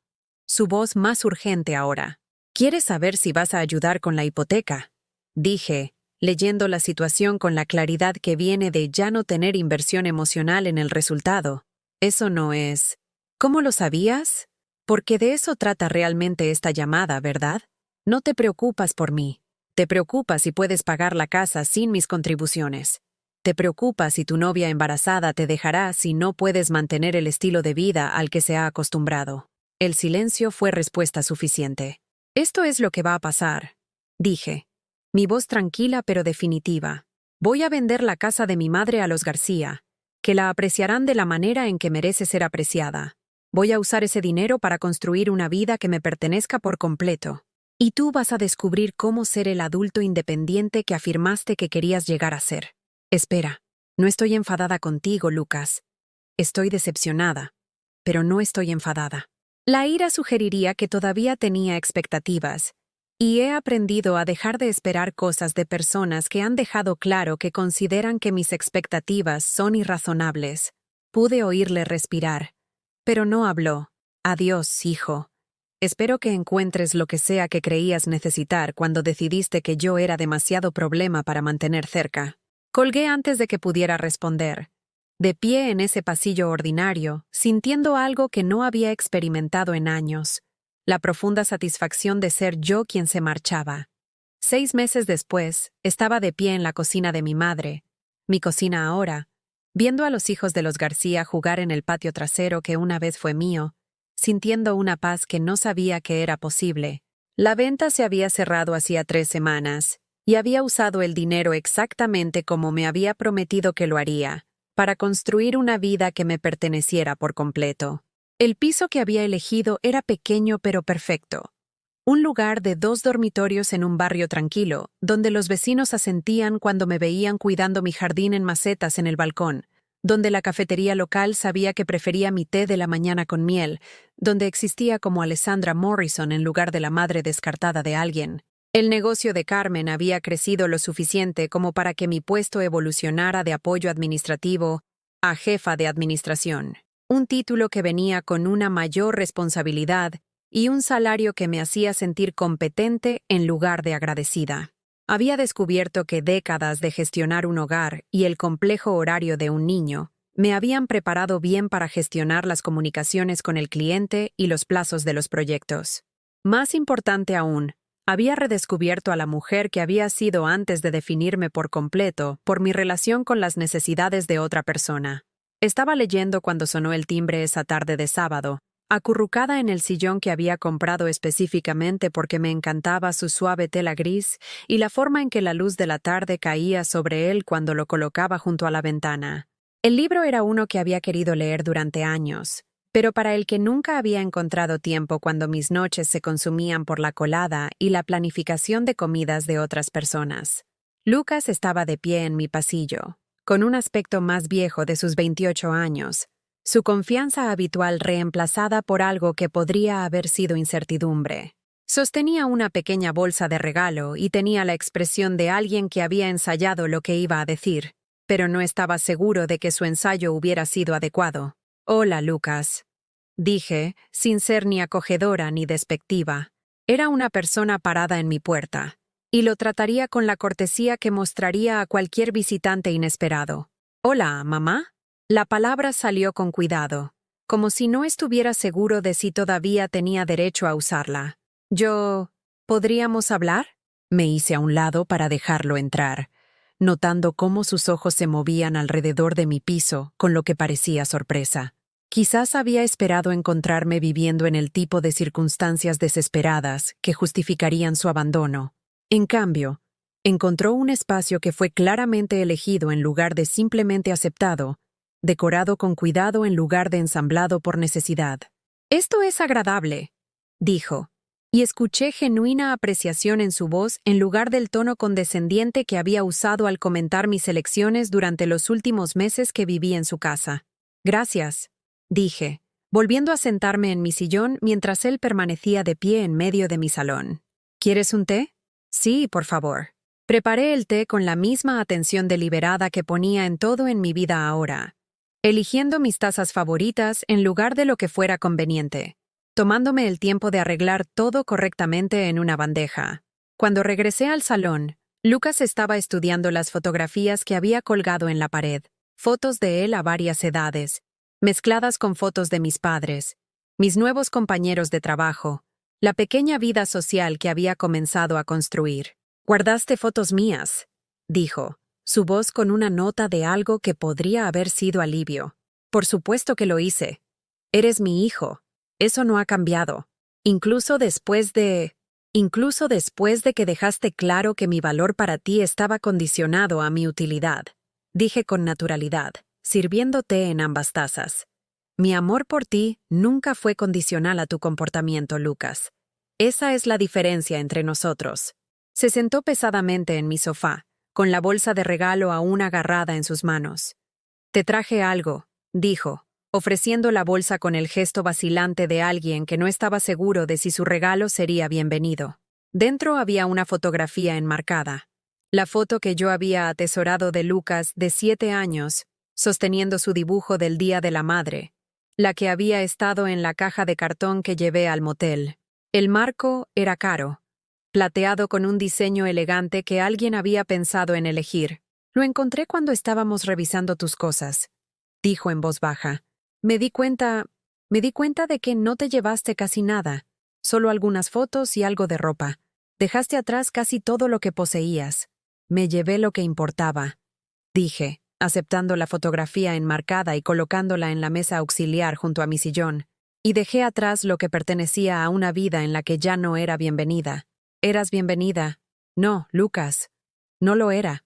Su voz más urgente ahora. ¿Quieres saber si vas a ayudar con la hipoteca?, dije, leyendo la situación con la claridad que viene de ya no tener inversión emocional en el resultado. Eso no es... ¿Cómo lo sabías? Porque de eso trata realmente esta llamada, ¿verdad? No te preocupas por mí. Te preocupas si puedes pagar la casa sin mis contribuciones. Te preocupas si tu novia embarazada te dejará si no puedes mantener el estilo de vida al que se ha acostumbrado. El silencio fue respuesta suficiente. Esto es lo que va a pasar, dije. Mi voz tranquila pero definitiva. Voy a vender la casa de mi madre a los García, que la apreciarán de la manera en que merece ser apreciada. Voy a usar ese dinero para construir una vida que me pertenezca por completo. Y tú vas a descubrir cómo ser el adulto independiente que afirmaste que querías llegar a ser. Espera, no estoy enfadada contigo, Lucas. Estoy decepcionada, pero no estoy enfadada. La ira sugeriría que todavía tenía expectativas, y he aprendido a dejar de esperar cosas de personas que han dejado claro que consideran que mis expectativas son irrazonables. Pude oírle respirar, pero no habló. Adiós, hijo. Espero que encuentres lo que sea que creías necesitar cuando decidiste que yo era demasiado problema para mantener cerca. Colgué antes de que pudiera responder. De pie en ese pasillo ordinario, sintiendo algo que no había experimentado en años. La profunda satisfacción de ser yo quien se marchaba. 6 meses después, estaba de pie en la cocina de mi madre, mi cocina ahora, viendo a los hijos de los García jugar en el patio trasero que una vez fue mío, sintiendo una paz que no sabía que era posible. La venta se había cerrado hacía 3 semanas, y había usado el dinero exactamente como me había prometido que lo haría, para construir una vida que me perteneciera por completo. El piso que había elegido era pequeño pero perfecto. Un lugar de 2 dormitorios en un barrio tranquilo, donde los vecinos asentían cuando me veían cuidando mi jardín en macetas en el balcón, donde la cafetería local sabía que prefería mi té de la mañana con miel, donde existía como Alessandra Morrison en lugar de la madre descartada de alguien. El negocio de Carmen había crecido lo suficiente como para que mi puesto evolucionara de apoyo administrativo a jefa de administración, un título que venía con una mayor responsabilidad y un salario que me hacía sentir competente en lugar de agradecida. Había descubierto que décadas de gestionar un hogar y el complejo horario de un niño me habían preparado bien para gestionar las comunicaciones con el cliente y los plazos de los proyectos. Más importante aún, había redescubierto a la mujer que había sido antes de definirme por completo por mi relación con las necesidades de otra persona. Estaba leyendo cuando sonó el timbre esa tarde de sábado, acurrucada en el sillón que había comprado específicamente porque me encantaba su suave tela gris y la forma en que la luz de la tarde caía sobre él cuando lo colocaba junto a la ventana. El libro era uno que había querido leer durante años, pero para el que nunca había encontrado tiempo cuando mis noches se consumían por la colada y la planificación de comidas de otras personas. Lucas estaba de pie en mi pasillo, con un aspecto más viejo de sus 28 años, su confianza habitual reemplazada por algo que podría haber sido incertidumbre. Sostenía una pequeña bolsa de regalo y tenía la expresión de alguien que había ensayado lo que iba a decir, pero no estaba seguro de que su ensayo hubiera sido adecuado. «Hola, Lucas», dije, sin ser ni acogedora ni despectiva. Era una persona parada en mi puerta, y lo trataría con la cortesía que mostraría a cualquier visitante inesperado. «Hola, mamá». La palabra salió con cuidado, como si no estuviera seguro de si todavía tenía derecho a usarla. ¿Podríamos hablar? Me hice a un lado para dejarlo entrar, notando cómo sus ojos se movían alrededor de mi piso con lo que parecía sorpresa. Quizás había esperado encontrarme viviendo en el tipo de circunstancias desesperadas que justificarían su abandono. En cambio, encontró un espacio que fue claramente elegido en lugar de simplemente aceptado, decorado con cuidado en lugar de ensamblado por necesidad. «Esto es agradable», dijo, y escuché genuina apreciación en su voz en lugar del tono condescendiente que había usado al comentar mis elecciones durante los últimos meses que viví en su casa. «Gracias», dije, volviendo a sentarme en mi sillón mientras él permanecía de pie en medio de mi salón. «¿Quieres un té?» «Sí, por favor». Preparé el té con la misma atención deliberada que ponía en todo en mi vida ahora, eligiendo mis tazas favoritas en lugar de lo que fuera conveniente, tomándome el tiempo de arreglar todo correctamente en una bandeja. Cuando regresé al salón, Lucas estaba estudiando las fotografías que había colgado en la pared, fotos de él a varias edades, mezcladas con fotos de mis padres, mis nuevos compañeros de trabajo, la pequeña vida social que había comenzado a construir. «¿Guardaste fotos mías?», dijo, su voz con una nota de algo que podría haber sido alivio. «Por supuesto que lo hice. Eres mi hijo. Eso no ha cambiado. Incluso después de que dejaste claro que mi valor para ti estaba condicionado a mi utilidad», dije con naturalidad, sirviendo té en ambas tazas. «Mi amor por ti nunca fue condicional a tu comportamiento, Lucas. Esa es la diferencia entre nosotros». Se sentó pesadamente en mi sofá, con la bolsa de regalo aún agarrada en sus manos. «Te traje algo», dijo, ofreciendo la bolsa con el gesto vacilante de alguien que no estaba seguro de si su regalo sería bienvenido. Dentro había una fotografía enmarcada, la foto que yo había atesorado de Lucas de 7 años, sosteniendo su dibujo del Día de la Madre, la que había estado en la caja de cartón que llevé al motel. El marco era caro, plateado con un diseño elegante que alguien había pensado en elegir. «Lo encontré cuando estábamos revisando tus cosas», dijo en voz baja. Me di cuenta de que no te llevaste casi nada, solo algunas fotos y algo de ropa. Dejaste atrás casi todo lo que poseías. Me llevé lo que importaba», dije, aceptando la fotografía enmarcada y colocándola en la mesa auxiliar junto a mi sillón. «Y dejé atrás lo que pertenecía a una vida en la que ya no era bienvenida». «Eras bienvenida». «No, Lucas. No lo era.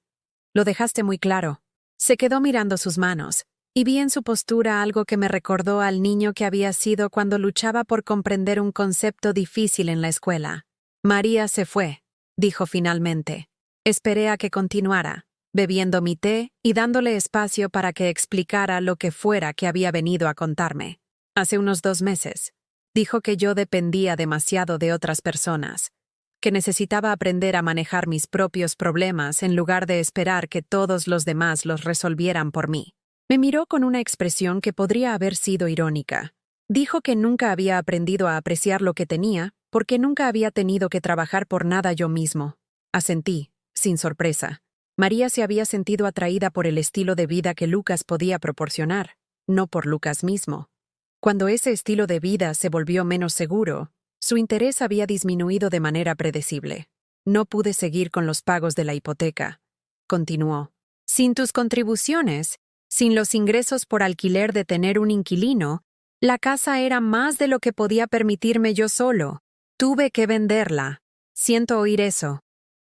Lo dejaste muy claro». Se quedó mirando sus manos, y vi en su postura algo que me recordó al niño que había sido cuando luchaba por comprender un concepto difícil en la escuela. María se fue, dijo finalmente. Esperé a que continuara, bebiendo mi té y dándole espacio para que explicara lo que fuera que había venido a contarme. Hace unos 2 meses, dijo que yo dependía demasiado de otras personas, que necesitaba aprender a manejar mis propios problemas en lugar de esperar que todos los demás los resolvieran por mí. Me miró con una expresión que podría haber sido irónica. Dijo que nunca había aprendido a apreciar lo que tenía porque nunca había tenido que trabajar por nada yo mismo. Asentí, sin sorpresa. María se había sentido atraída por el estilo de vida que Lucas podía proporcionar, no por Lucas mismo. Cuando ese estilo de vida se volvió menos seguro, su interés había disminuido de manera predecible. No pude seguir con los pagos de la hipoteca. Continuó. Sin tus contribuciones, sin los ingresos por alquiler de tener un inquilino, la casa era más de lo que podía permitirme yo solo. Tuve que venderla. Siento oír eso,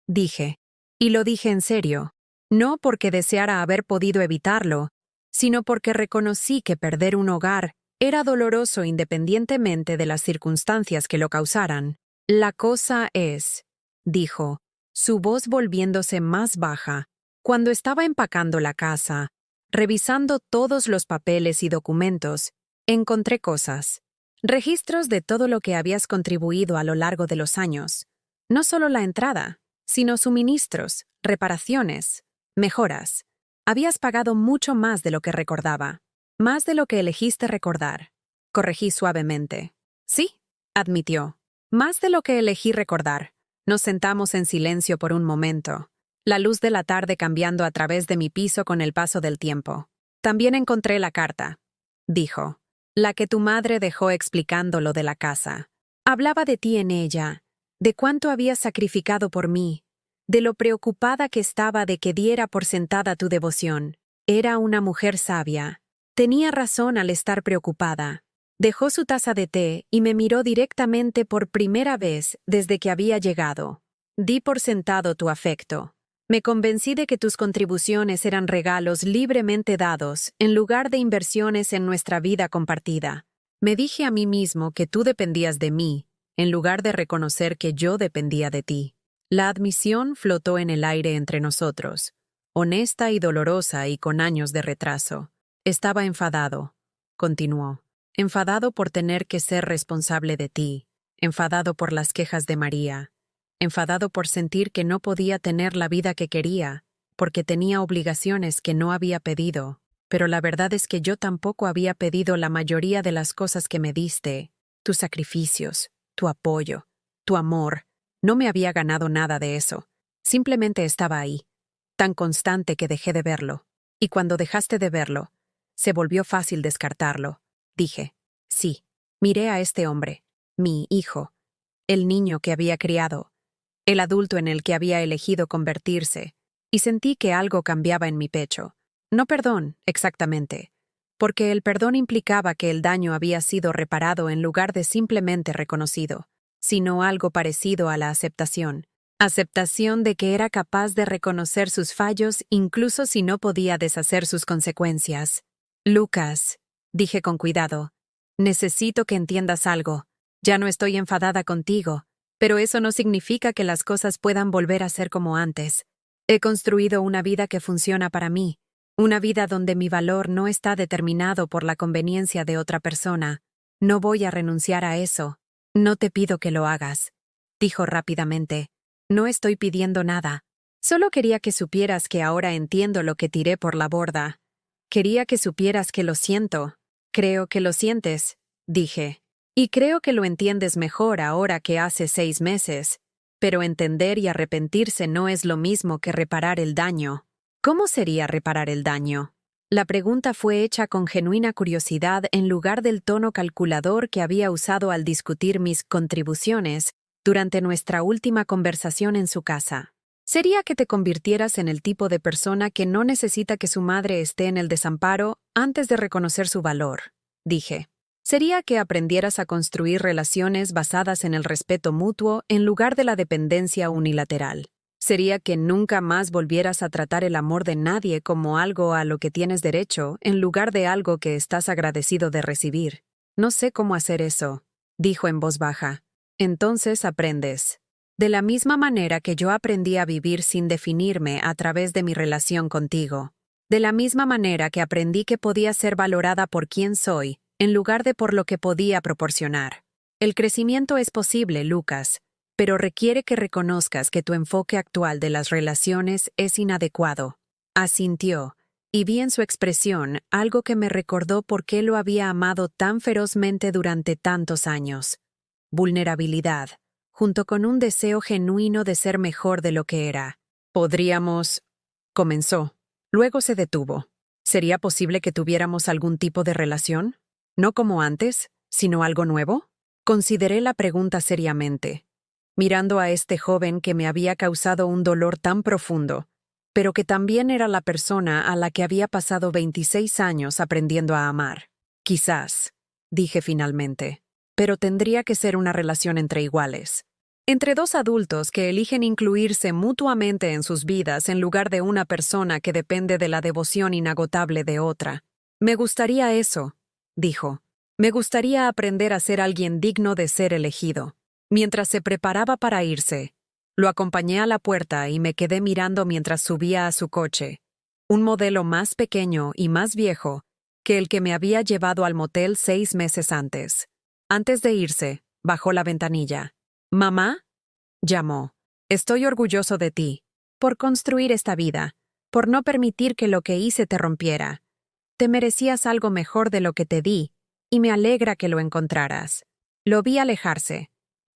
dije. Y lo dije en serio. No porque deseara haber podido evitarlo, sino porque reconocí que perder un hogar era doloroso independientemente de las circunstancias que lo causaran. La cosa es, dijo, su voz volviéndose más baja, cuando estaba empacando la casa, revisando todos los papeles y documentos, encontré cosas, registros de todo lo que habías contribuido a lo largo de los años. No solo la entrada, sino suministros, reparaciones, mejoras. Habías pagado mucho más de lo que recordaba. Más de lo que elegiste recordar. Corregí suavemente. Sí, admitió. Más de lo que elegí recordar. Nos sentamos en silencio por un momento, la luz de la tarde cambiando a través de mi piso con el paso del tiempo. También encontré la carta, dijo, la que tu madre dejó explicando lo de la casa. Hablaba de ti en ella, de cuánto habías sacrificado por mí, de lo preocupada que estaba de que diera por sentada tu devoción. Era una mujer sabia. Tenía razón al estar preocupada. Dejó su taza de té y me miró directamente por primera vez desde que había llegado. Di por sentado tu afecto. Me convencí de que tus contribuciones eran regalos libremente dados en lugar de inversiones en nuestra vida compartida. Me dije a mí mismo que tú dependías de mí, en lugar de reconocer que yo dependía de ti. La admisión flotó en el aire entre nosotros, honesta y dolorosa y con años de retraso. Estaba enfadado, continuó. Enfadado por tener que ser responsable de ti, enfadado por las quejas de María, enfadado por sentir que no podía tener la vida que quería, porque tenía obligaciones que no había pedido. Pero la verdad es que yo tampoco había pedido la mayoría de las cosas que me diste, tus sacrificios, tu apoyo, tu amor. No me había ganado nada de eso. Simplemente estaba ahí, tan constante que dejé de verlo. Y cuando dejaste de verlo, se volvió fácil descartarlo. Dije, sí, miré a este hombre, mi hijo, el niño que había criado, el adulto en el que había elegido convertirse, y sentí que algo cambiaba en mi pecho. No perdón, exactamente, porque el perdón implicaba que el daño había sido reparado en lugar de simplemente reconocido, sino algo parecido a la aceptación. Aceptación de que era capaz de reconocer sus fallos incluso si no podía deshacer sus consecuencias. Lucas, dije con cuidado, necesito que entiendas algo. Ya no estoy enfadada contigo, pero eso no significa que las cosas puedan volver a ser como antes. He construido una vida que funciona para mí, una vida donde mi valor no está determinado por la conveniencia de otra persona. No voy a renunciar a eso. No te pido que lo hagas, dijo rápidamente. No estoy pidiendo nada. Solo quería que supieras que ahora entiendo lo que tiré por la borda. Quería que supieras que lo siento. Creo que lo sientes, dije. Y creo que lo entiendes mejor ahora que hace 6 meses. Pero entender y arrepentirse no es lo mismo que reparar el daño. ¿Cómo sería reparar el daño? La pregunta fue hecha con genuina curiosidad en lugar del tono calculador que había usado al discutir mis contribuciones durante nuestra última conversación en su casa. Sería que te convirtieras en el tipo de persona que no necesita que su madre esté en el desamparo antes de reconocer su valor, dije. Sería que aprendieras a construir relaciones basadas en el respeto mutuo en lugar de la dependencia unilateral. Sería que nunca más volvieras a tratar el amor de nadie como algo a lo que tienes derecho, en lugar de algo que estás agradecido de recibir. No sé cómo hacer eso, dijo en voz baja. Entonces aprendes. De la misma manera que yo aprendí a vivir sin definirme a través de mi relación contigo. De la misma manera que aprendí que podía ser valorada por quien soy, en lugar de por lo que podía proporcionar. El crecimiento es posible, Lucas, pero requiere que reconozcas que tu enfoque actual de las relaciones es inadecuado. Asintió, y vi en su expresión algo que me recordó por qué lo había amado tan ferozmente durante tantos años. Vulnerabilidad, junto con un deseo genuino de ser mejor de lo que era. Podríamos... comenzó. Luego se detuvo. ¿Sería posible que tuviéramos algún tipo de relación? No como antes, sino algo nuevo. Consideré la pregunta seriamente, mirando a este joven que me había causado un dolor tan profundo, pero que también era la persona a la que había pasado 26 años aprendiendo a amar. Quizás, dije finalmente, pero tendría que ser una relación entre iguales. Entre dos adultos que eligen incluirse mutuamente en sus vidas en lugar de una persona que depende de la devoción inagotable de otra. Me gustaría eso, dijo. Me gustaría aprender a ser alguien digno de ser elegido. Mientras se preparaba para irse, lo acompañé a la puerta y me quedé mirando mientras subía a su coche, un modelo más pequeño y más viejo que el que me había llevado al motel 6 meses antes. Antes de irse, bajó la ventanilla. «¿Mamá?» llamó. «Estoy orgulloso de ti, por construir esta vida, por no permitir que lo que hice te rompiera. Te merecías algo mejor de lo que te di, y me alegra que lo encontraras». Lo vi alejarse.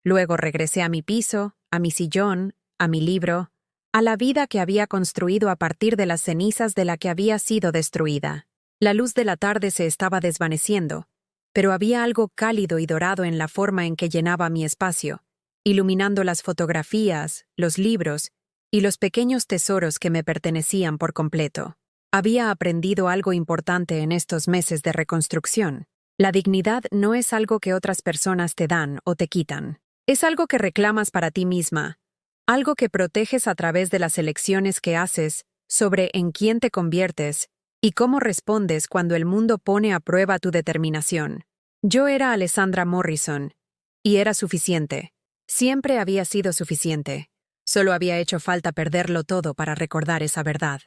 Luego regresé a mi piso, a mi sillón, a mi libro, a la vida que había construido a partir de las cenizas de la que había sido destruida. La luz de la tarde se estaba desvaneciendo, pero había algo cálido y dorado en la forma en que llenaba mi espacio, iluminando las fotografías, los libros y los pequeños tesoros que me pertenecían por completo. Había aprendido algo importante en estos meses de reconstrucción. La dignidad no es algo que otras personas te dan o te quitan. Es algo que reclamas para ti misma, algo que proteges a través de las elecciones que haces sobre en quién te conviertes y cómo respondes cuando el mundo pone a prueba tu determinación. Yo era Alessandra Morrison, y era suficiente. Siempre había sido suficiente. Solo había hecho falta perderlo todo para recordar esa verdad.